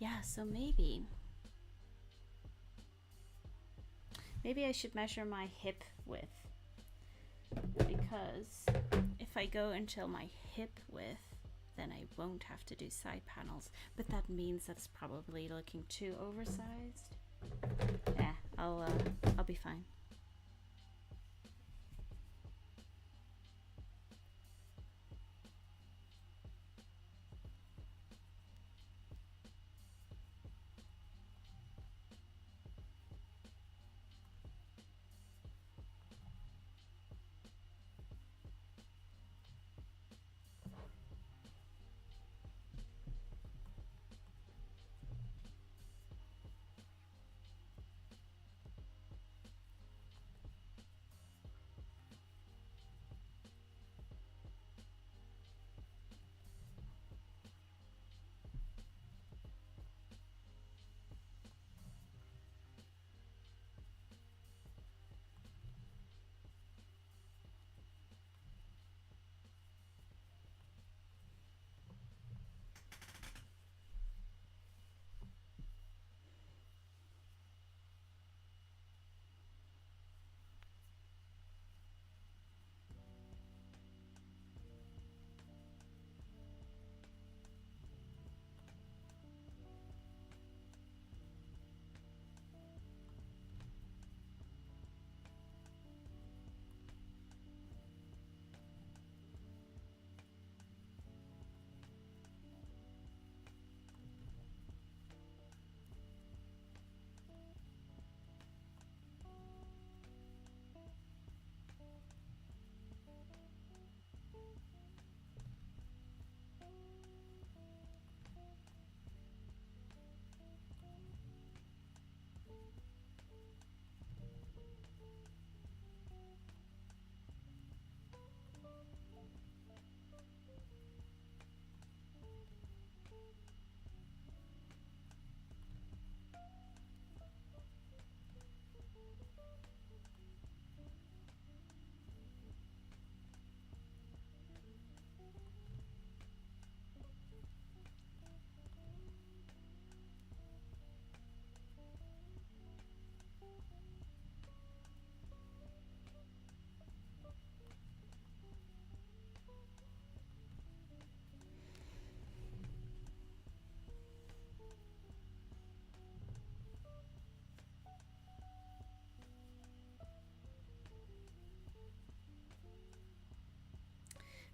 Yeah, so maybe I should measure my hip width, because if I go until my hip width, then I won't have to do side panels, but that means that's probably looking too oversized. Yeah, I'll be fine.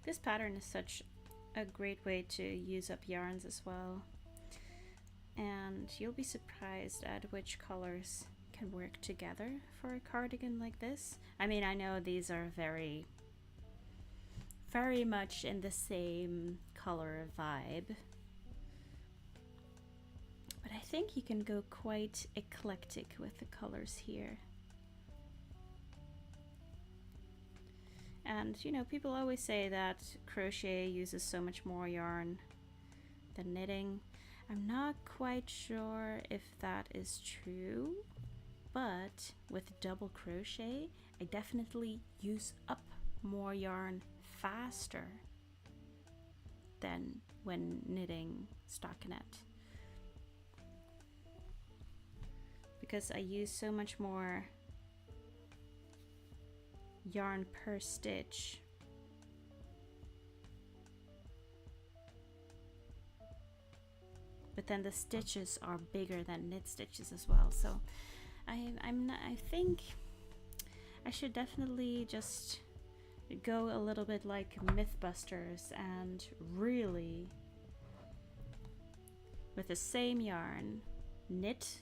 This pattern is such a great way to use up yarns as well, and you'll be surprised at which colors can work together for a cardigan like this. I mean, I know these are very much in the same color vibe, but I think you can go quite eclectic with the colors here. And you know, people always say that crochet uses so much more yarn than knitting. I'm not quite sure if that is true, but with double crochet, I definitely use up more yarn faster than when knitting stockinette, because I use so much more yarn per stitch. But then the stitches are bigger than knit stitches as well, so I think I should definitely just go a little bit like Mythbusters and really, with the same yarn, knit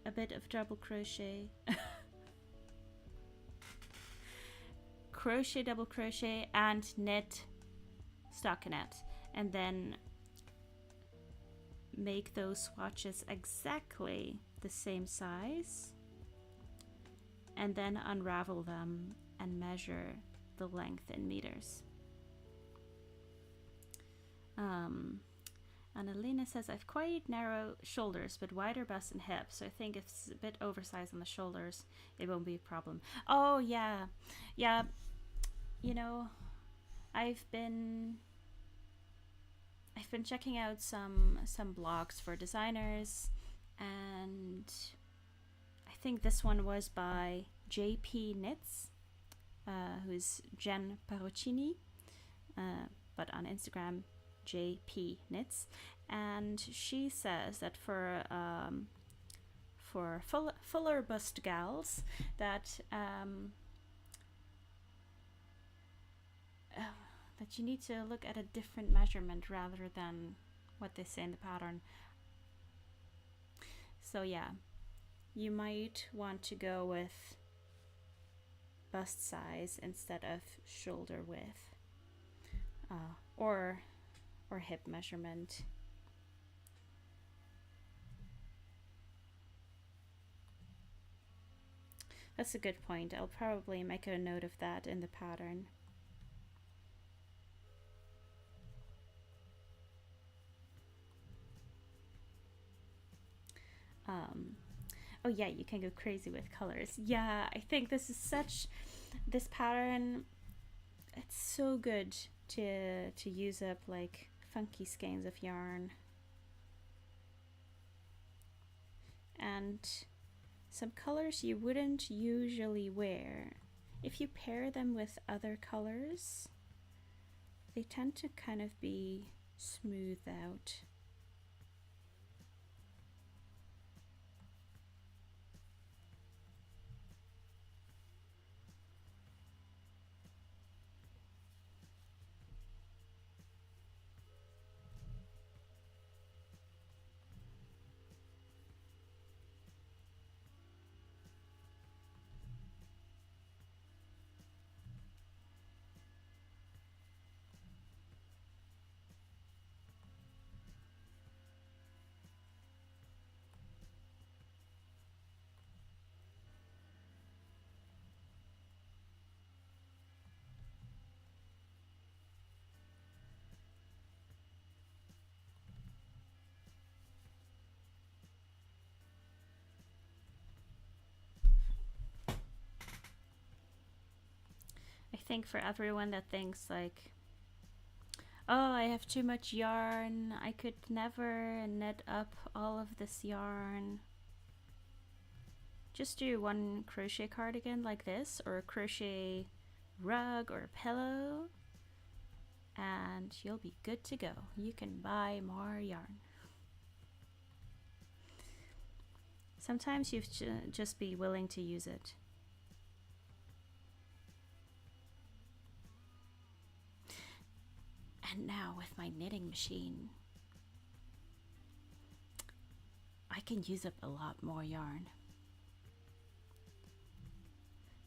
a bit of double crochet, crochet, double crochet, and knit stockinette, and then make those swatches exactly the same size, and then unravel them and measure the length in meters. Annalena says, I've quite narrow shoulders but wider bust and hips, so I think if it's a bit oversized on the shoulders, it won't be a problem. Oh yeah, you know, I've been I've been checking out some blogs for designers, and I think this one was by JP Knits, who's Jen Parocini, but on Instagram, JP Knits, and she says that for fuller bust gals, that that you need to look at a different measurement rather than what they say in the pattern. So yeah, you might want to go with bust size instead of shoulder width, or hip measurement. That's a good point. I'll probably make a note of that in the pattern. Oh yeah, you can go crazy with colors. Yeah, I think this pattern, it's so good to use up like funky skeins of yarn. And some colors you wouldn't usually wear, if you pair them with other colors, they tend to kind of be smoothed out. I think for everyone that thinks like, oh, I have too much yarn, I could never knit up all of this yarn, just do one crochet cardigan like this, or a crochet rug or a pillow, and you'll be good to go. You can buy more yarn. Sometimes you just be willing to use it. And now with my knitting machine, I can use up a lot more yarn.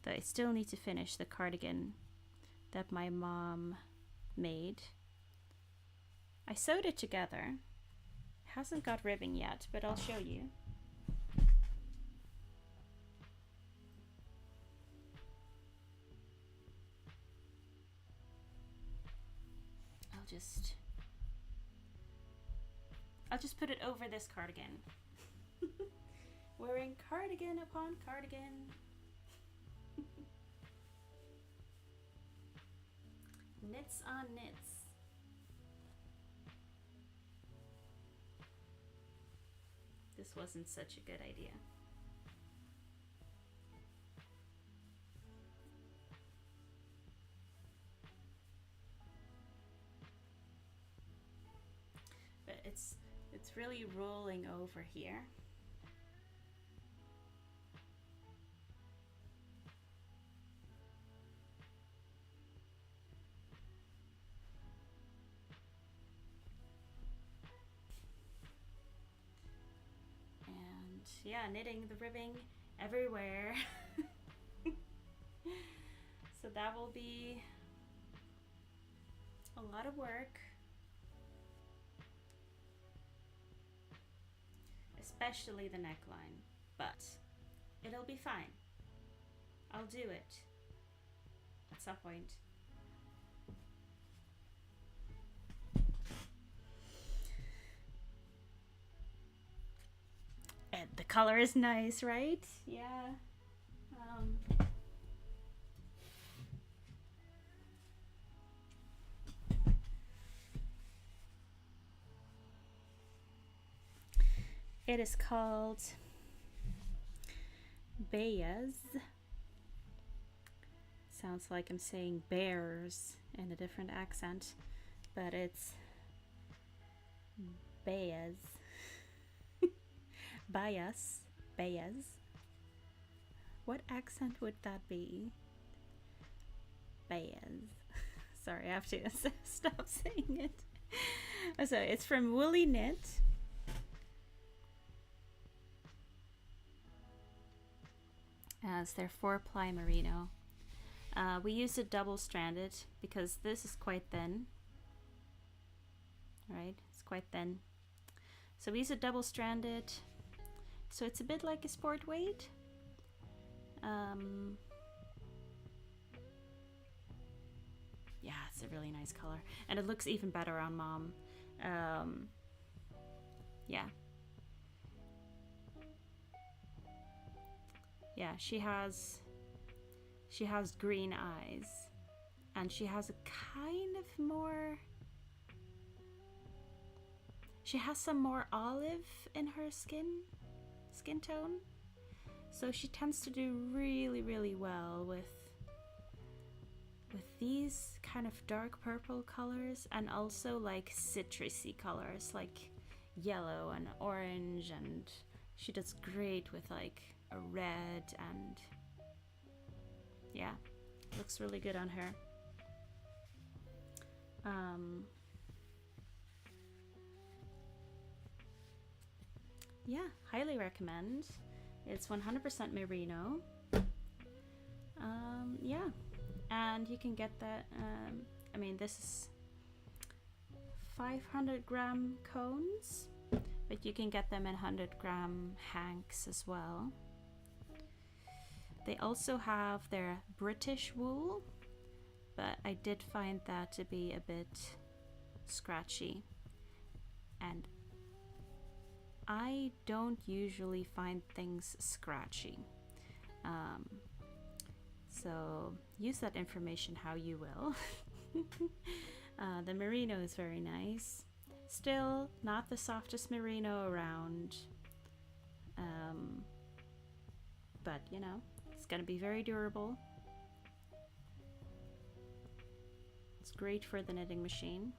Though I still need to finish the cardigan that my mom made. I sewed it together. It hasn't got ribbing yet, but I'll show you. I'll just put it over this cardigan. Wearing cardigan upon cardigan. Knits on knits. This wasn't such a good idea. But it's really rolling over here. And yeah, knitting the ribbing everywhere. So that will be a lot of work. Especially the neckline, but it'll be fine. I'll do it at some point. And the color is nice, right? Yeah. It is called Bayas. Sounds like I'm saying bears in a different accent, but it's Bayas. Bayas. Bayas. What accent would that be? Bayas. Sorry, I have to stop saying it. So it's from Woolly Knit. As their 4-ply merino. We used a double-stranded because this is quite thin. Right, it's quite thin. So we use a double-stranded. So it's a bit like a sport weight. Yeah, it's a really nice color, and it looks even better on Mom. Yeah. Yeah, she has green eyes, and she has a kind of more, she has some more olive in her skin tone, so she tends to do really, really well with these kind of dark purple colors, and also like citrusy colors like yellow and orange, and she does great with like a red, and yeah, looks really good on her. Yeah, highly recommend. It's 100% merino. Yeah, and you can get that. I mean, this is 500-gram cones, but you can get them in 100-gram hanks as well. They also have their British wool, but I did find that to be a bit scratchy, and I don't usually find things scratchy. So use that information how you will. The merino is very nice. Still not the softest merino around, but you know, it's gonna be very durable. It's great for the knitting machine.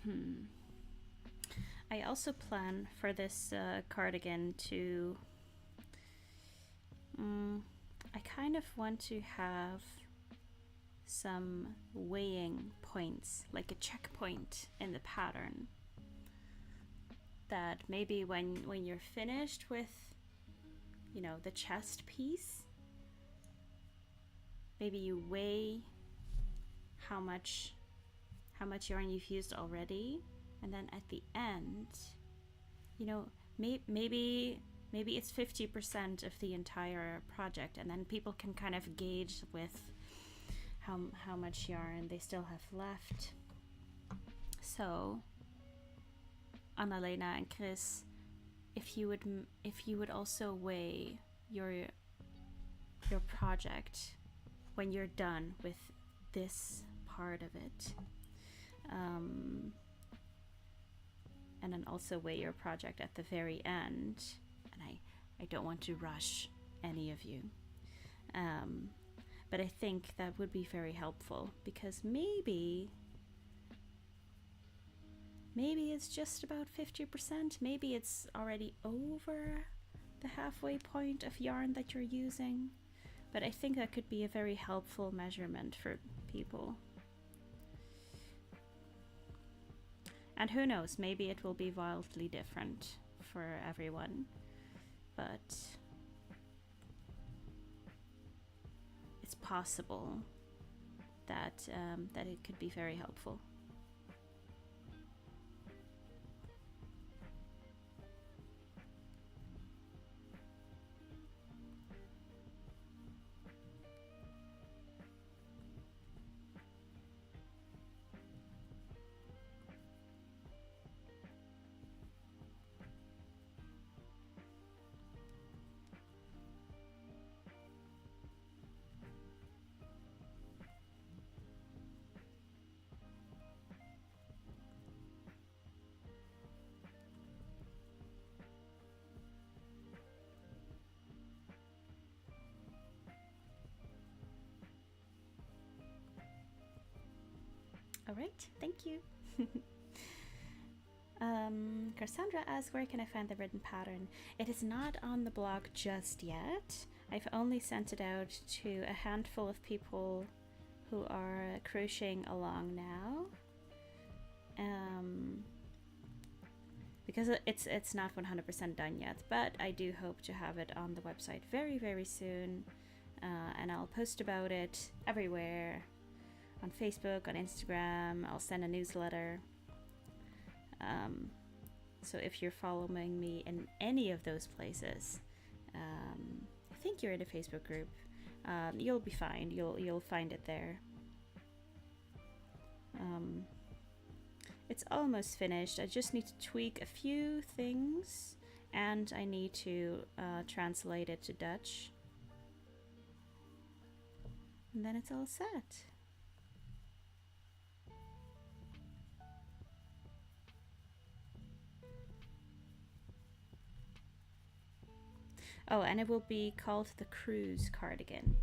Hmm. I also plan for this cardigan to. I kind of want to have some weighing points, like a checkpoint in the pattern. That maybe when you're finished with, you know, the chest piece, maybe you weigh how much yarn you've used already, and then at the end, you know, maybe it's 50% of the entire project, and then people can kind of gauge with how much yarn they still have left. So Annalena and Chris, if you would also weigh your project when you're done with this part of it, and then also weigh your project at the very end. And I don't want to rush any of you, but I think that would be very helpful, because maybe it's just about 50%, maybe it's already over the halfway point of yarn that you're using, but I think that could be a very helpful measurement for people. And who knows, maybe it will be wildly different for everyone, but it's possible that it could be very helpful. All right, thank you. Cassandra asks, where can I find the written pattern? It is not on the blog just yet. I've only sent it out to a handful of people who are crocheting along now. Because it's not 100% done yet, but I do hope to have it on the website very, very soon. And I'll post about it everywhere. On Facebook, on Instagram, I'll send a newsletter. So if you're following me in any of those places, I think you're in a Facebook group, you'll be fine. You'll find it there. It's almost finished. I just need to tweak a few things, and I need to translate it to Dutch. And then it's all set. Oh, and it will be called the Cruise Cardigan.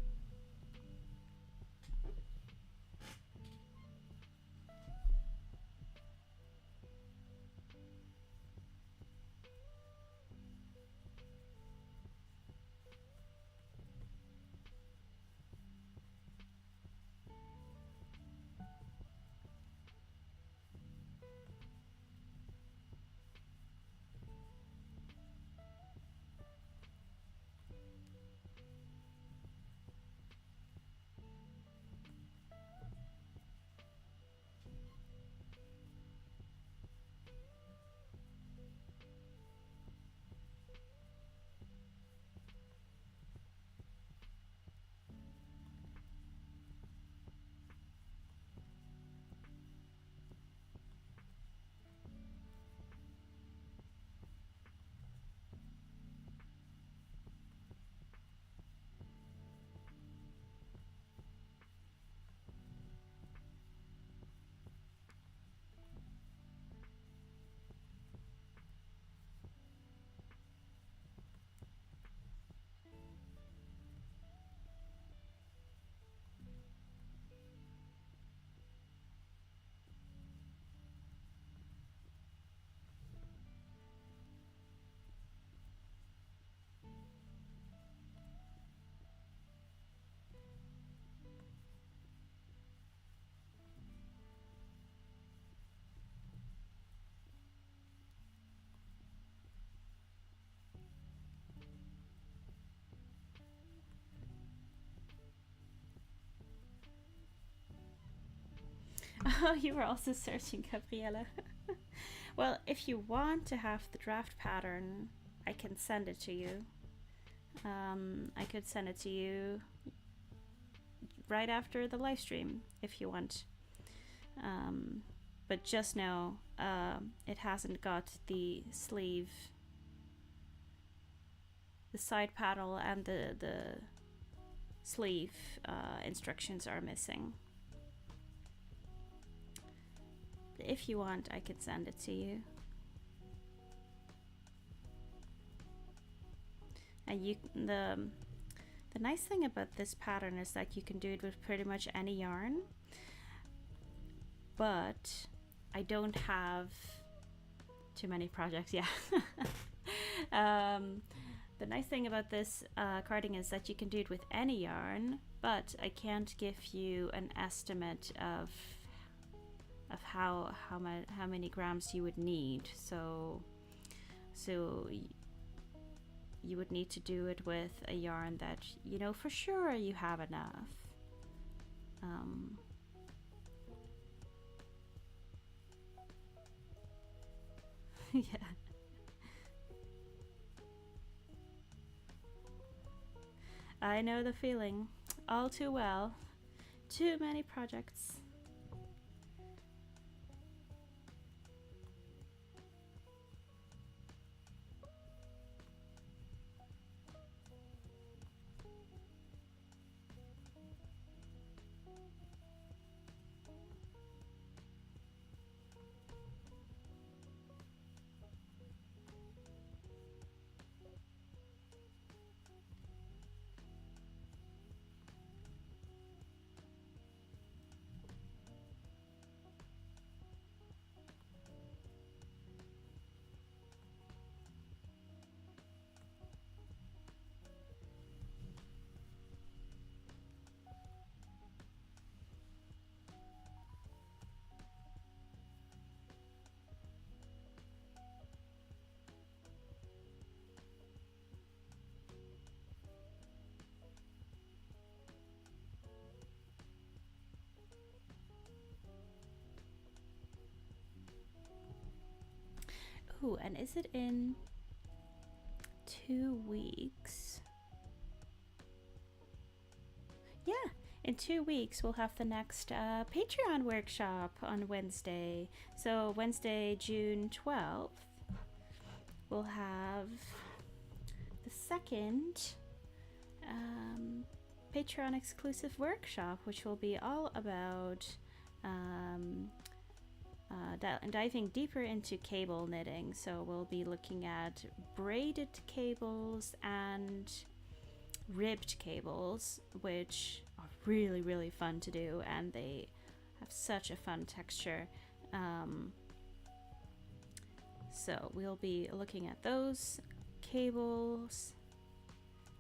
Oh, you were also searching, Gabriella. Well, if you want to have the draft pattern, I can send it to you. I could send it to you right after the live stream if you want. But just know it hasn't got the sleeve, the side panel, and the sleeve instructions are missing. But if you want, I could send it to you. And the nice thing about this pattern is that you can do it with pretty much any yarn, but I don't have too many projects. Yeah. The nice thing about this cardigan is that you can do it with any yarn, but I can't give you an estimate of how many grams you would need. So you would need to do it with a yarn that you know for sure you have enough. Yeah. I know the feeling all too well. Too many projects. Ooh, and is it in 2 weeks? Yeah, in 2 weeks we'll have the next Patreon workshop on Wednesday. So Wednesday, June 12th, we'll have the second Patreon exclusive workshop, which will be all about diving deeper into cable knitting. So we'll be looking at braided cables and ribbed cables, which are really, really fun to do, and they have such a fun texture. So we'll be looking at those cables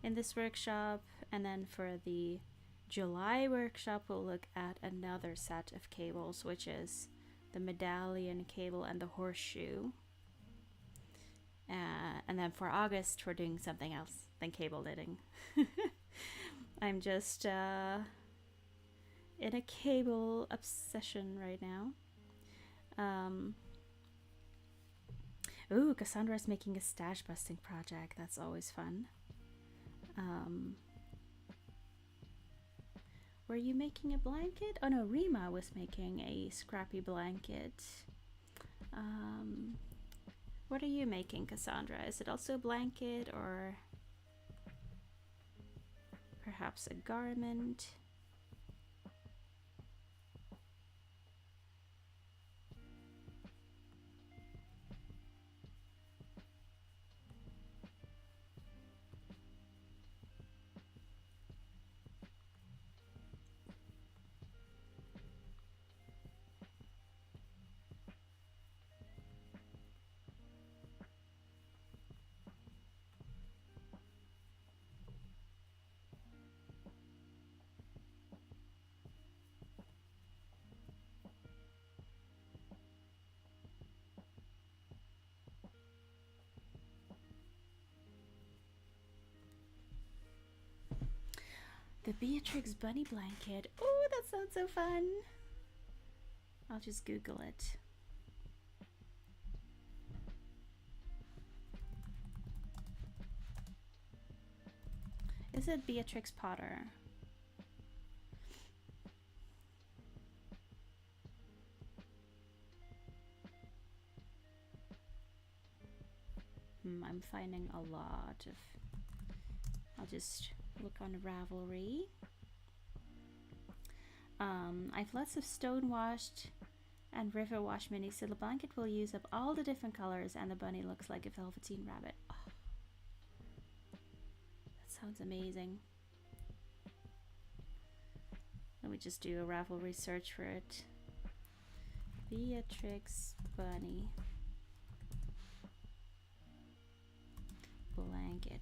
in this workshop, and then for the July workshop we'll look at another set of cables, which is the medallion cable and the horseshoe. And then for August we're doing something else than cable knitting. I'm just in a cable obsession right now. Ooh, Cassandra's making a stash busting project. That's always fun. Were you making a blanket? Oh no, Rima was making a scrappy blanket. What are you making, Cassandra? Is it also a blanket or perhaps a garment? The Beatrix bunny blanket. Oh, that sounds so fun. I'll just Google it. Is it Beatrix Potter? I'm finding a lot of... I'll just look on Ravelry. I've lots of stone washed and river wash minis, so the blanket will use up all the different colors and the bunny looks like a velveteen rabbit. Oh, that sounds amazing. Let me just do a Ravelry search for it. Beatrix bunny blanket.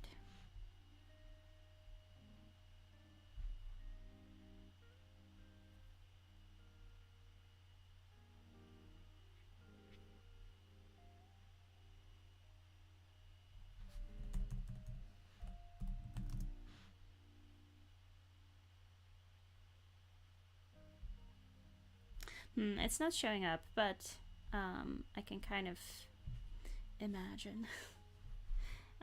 It's not showing up, but I can kind of imagine.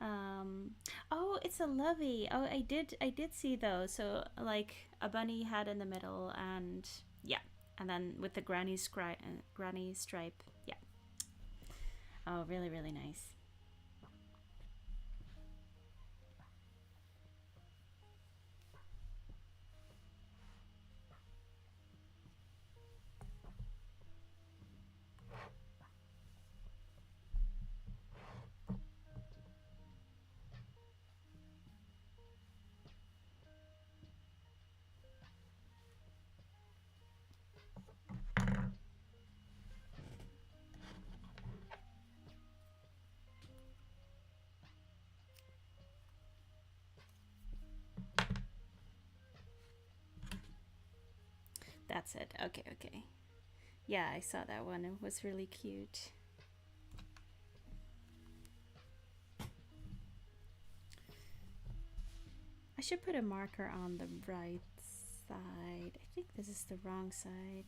Oh, it's a lovey. Oh, I did see those. So like a bunny head in the middle, and yeah, and then with the granny stripe. Yeah. Oh, really, really nice. That's it. Okay, okay. Yeah, I saw that one. It was really cute. I should put a marker on the right side. I think this is the wrong side.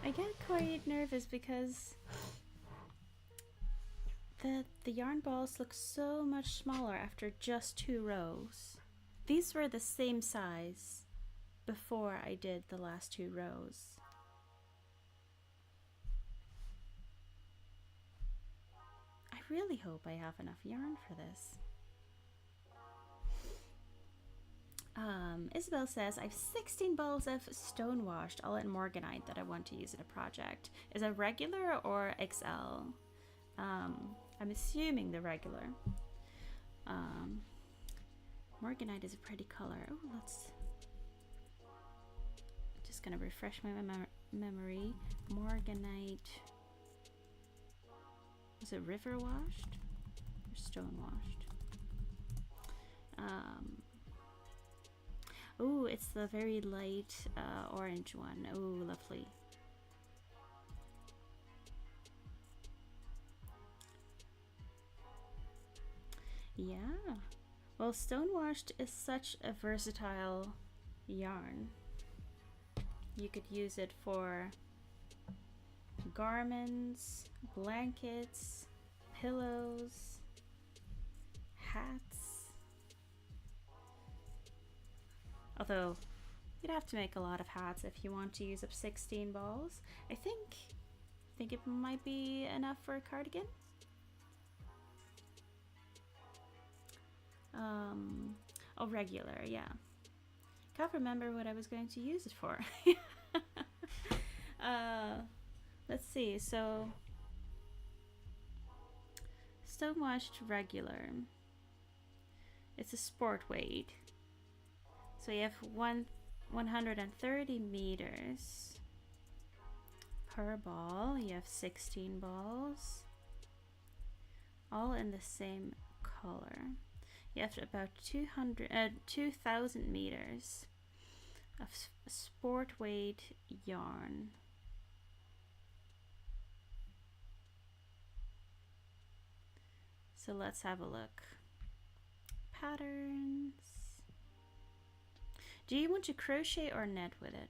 I get quite nervous because the yarn balls look so much smaller after just 2 rows. These were the same size before I did the last 2 rows. I really hope I have enough yarn for this. Isabel says, I have 16 balls of stone washed, all in Morganite that I want to use in a project. Is it regular or XL? I'm assuming the regular. Morganite is a pretty color. Oh, let's... Just gonna refresh my memory. Morganite. Was it river washed or stone washed? Oh, it's the very light orange one. Oh, lovely. Yeah. Well, stone washed is such a versatile yarn. You could use it for garments, blankets, pillows, hats. Although You'd have to make a lot of hats if you want to use up 16 balls. I think it might be enough for a cardigan. Oh, regular, yeah. Can't remember what I was going to use it for. Let's see, so stonewashed regular. It's a sport weight. So you have 130 meters per ball. You have 16 balls, all in the same color. You have about 2,000 meters of sport weight yarn. So let's have a look. Patterns. Do you want to crochet or knit with it?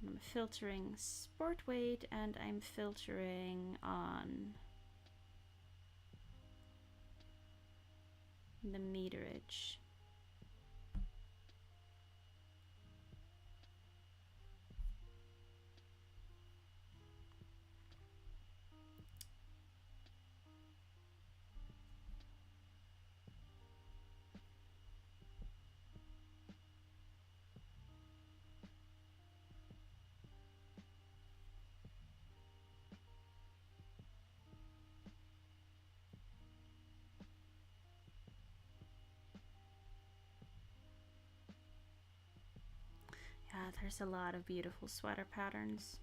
I'm filtering sport weight and I'm filtering on the meterage. Yeah, there's a lot of beautiful sweater patterns.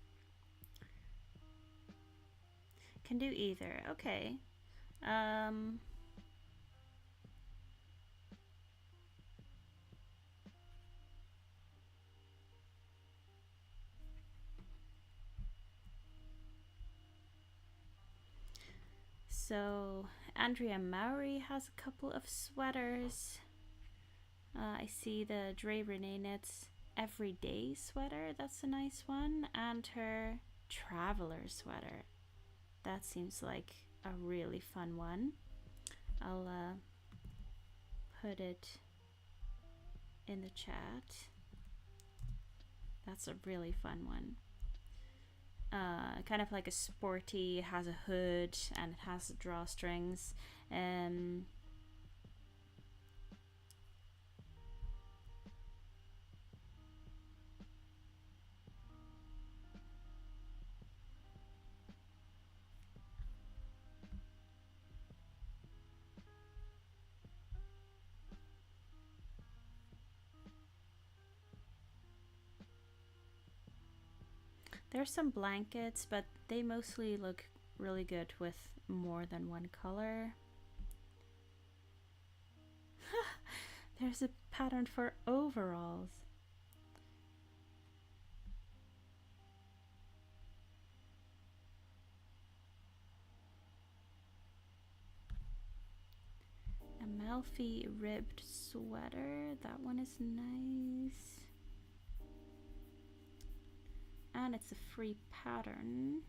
Can do either. Okay. So Andrea Mowry has a couple of sweaters. I see the Dre Renee Knits Everyday sweater. That's a nice one. And her Traveler sweater. That seems like a really fun one. I'll put it in the chat. That's a really fun one. Kind of like a sporty, has a hood and it has drawstrings. There's some blankets, but they mostly look really good with more than one color. There's a pattern for overalls. Amalfi ribbed sweater. That one is nice. And it's a free pattern.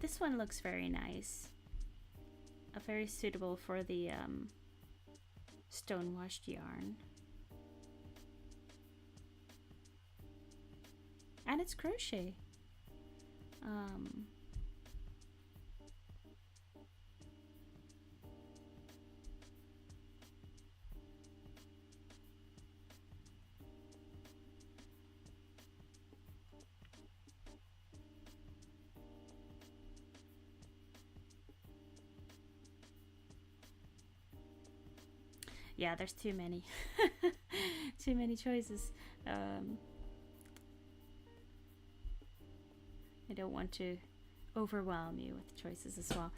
This one looks very nice. Very suitable for the stonewashed yarn. And it's crochet. Yeah, there's too many. Too many choices. I don't want to overwhelm you with choices as well.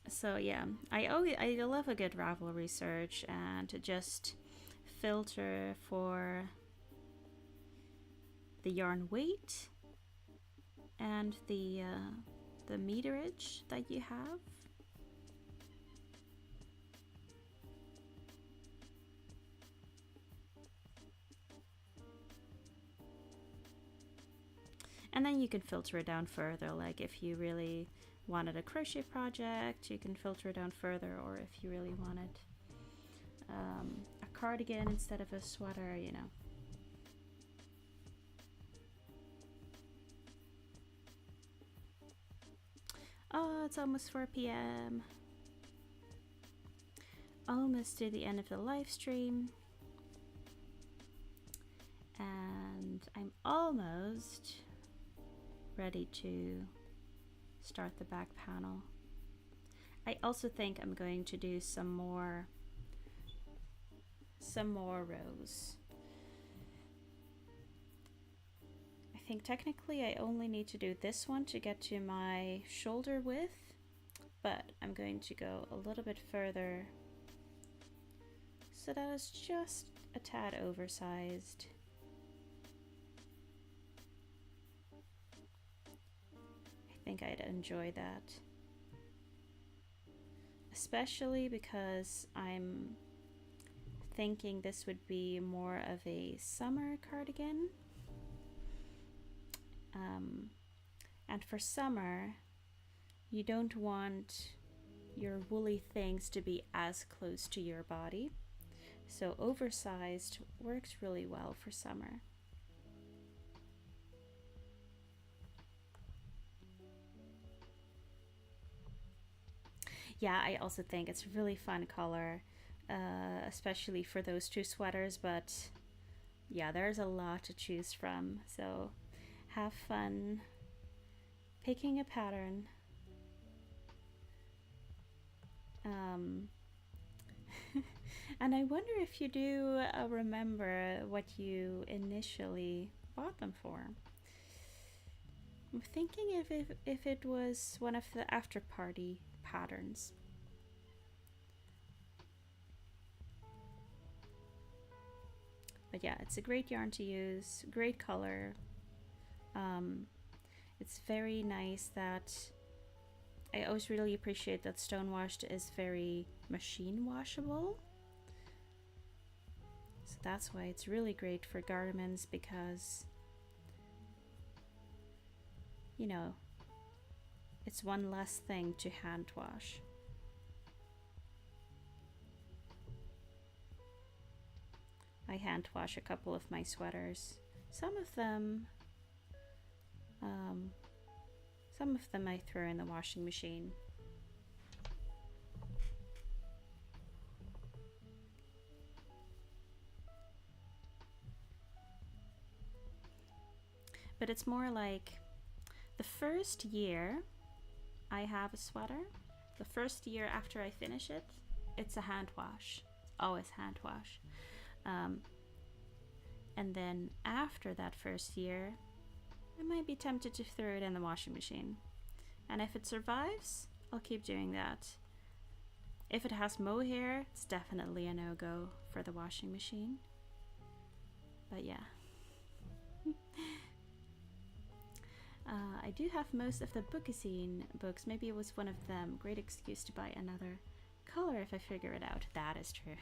So yeah, I love a good Ravelry search and to just filter for the yarn weight and the meterage that you have. And then you can filter it down further, like if you really wanted a crochet project, you can filter it down further, or if you really wanted a cardigan instead of a sweater, you know. Oh, it's almost 4 p.m. Almost to the end of the live stream. And I'm almost ready to start the back panel. I also think I'm going to do some more rows. I think technically I only need to do this one to get to my shoulder width, but I'm going to go a little bit further so that is just a tad oversized. I think I'd enjoy that, especially because I'm thinking this would be more of a summer cardigan. And for summer, you don't want your woolly things to be as close to your body. So oversized works really well for summer. Yeah, I also think it's a really fun color, especially for those two sweaters, but yeah, there's a lot to choose from, so have fun picking a pattern. And I wonder if you do remember what you initially bought them for. I'm thinking if it was one of the after party patterns. But yeah, it's a great yarn to use, great color. It's very nice that I always really appreciate that stonewashed is very machine washable. So that's why it's really great for garments, because you know, it's one less thing to hand wash. I hand wash a couple of my sweaters. Some of them I throw in the washing machine. But it's more like the first year I have a sweater, the first year after I finish it, it's a hand wash. It's always hand wash. And then after that first year, I might be tempted to throw it in the washing machine. And if it survives, I'll keep doing that. If it has mohair, it's definitely a no-go for the washing machine. But yeah. I do have most of the Bookazine books. Maybe it was one of them. Great excuse to buy another color if I figure it out. That is true.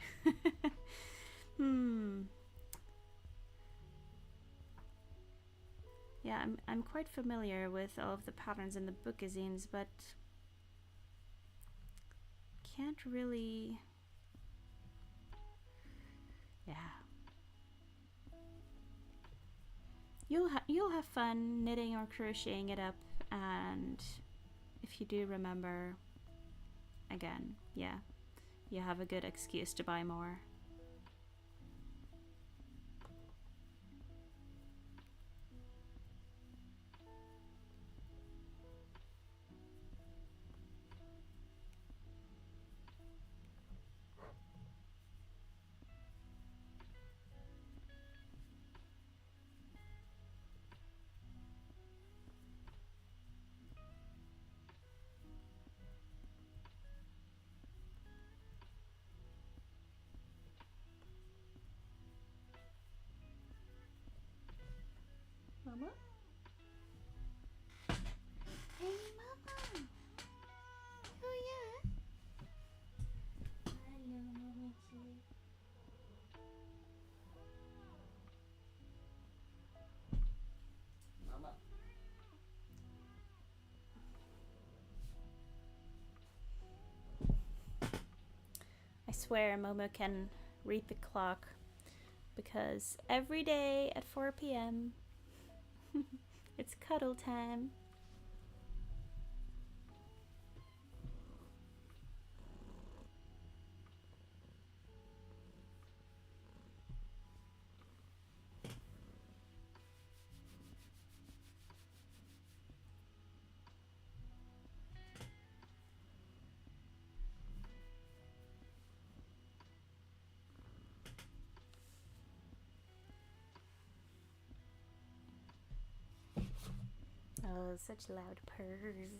Yeah, I'm quite familiar with all of the patterns in the Bookazines, but can't really... Yeah. You'll have fun knitting or crocheting it up, and if you do remember, again, yeah, you have a good excuse to buy more. Mama? Hey, Mama! Oh, yeah? Hello, Mama too. Mama. That's where Momo can read the clock, because every day at 4 p.m. it's cuddle time. Oh, such loud purrs.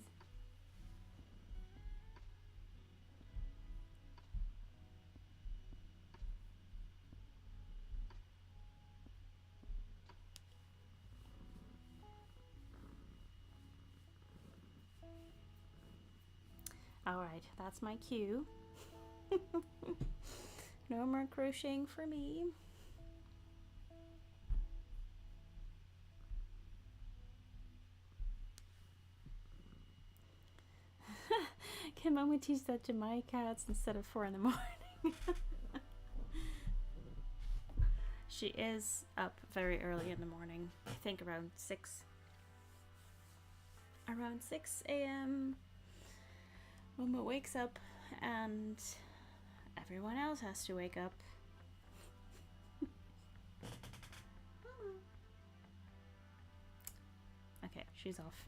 Alright, that's my cue. No more crocheting for me. Can Mama teach that to my cats instead of 4 in the morning? She is up very early in the morning. I think around 6 a.m. Mama wakes up and everyone else has to wake up. Okay, she's off.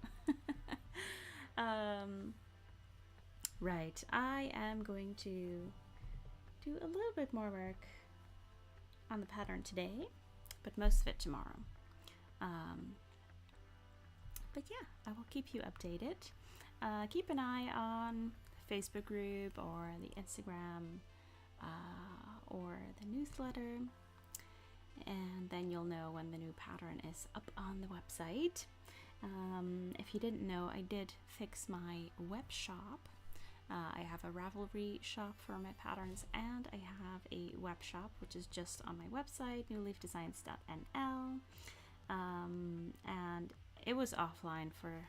Right, I am going to do a little bit more work on the pattern today, but most of it tomorrow. But yeah, I will keep you updated. Keep an eye on the Facebook group or the Instagram or the newsletter, and then you'll know when the new pattern is up on the website. If you didn't know, I did fix my web shop. I have a Ravelry shop for my patterns, and I have a web shop which is just on my website, newleafdesigns.nl, and it was offline for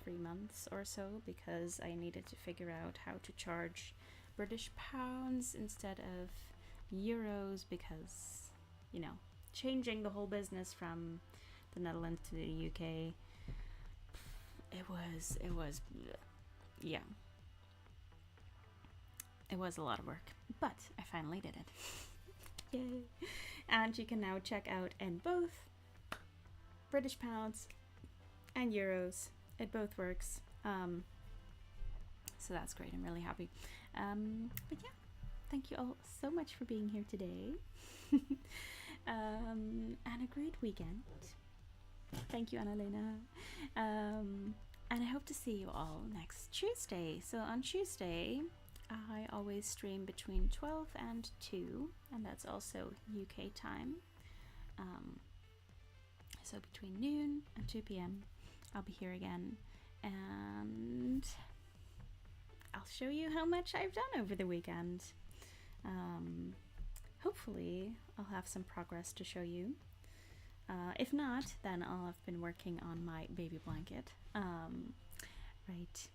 3 months or so because I needed to figure out how to charge British pounds instead of euros, because, you know, changing the whole business from the Netherlands to the UK, it was yeah, it was a lot of work, but I finally did it. Yay. And you can now check out in both British pounds and euros. It both works, so that's great. I'm really happy. But yeah, thank you all so much for being here today. And a great weekend. Thank you, Annalena. And I hope to see you all next Tuesday. So on Tuesday, I always stream between 12 and 2, and that's also UK time. So between noon and 2 p.m. I'll be here again, and I'll show you how much I've done over the weekend. Hopefully I'll have some progress to show you. If not, then I'll have been working on my baby blanket. Right.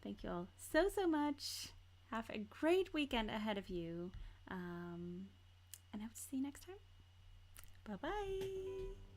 Thank you all so much. Have a great weekend ahead of you. And I hope to see you next time. Bye-bye.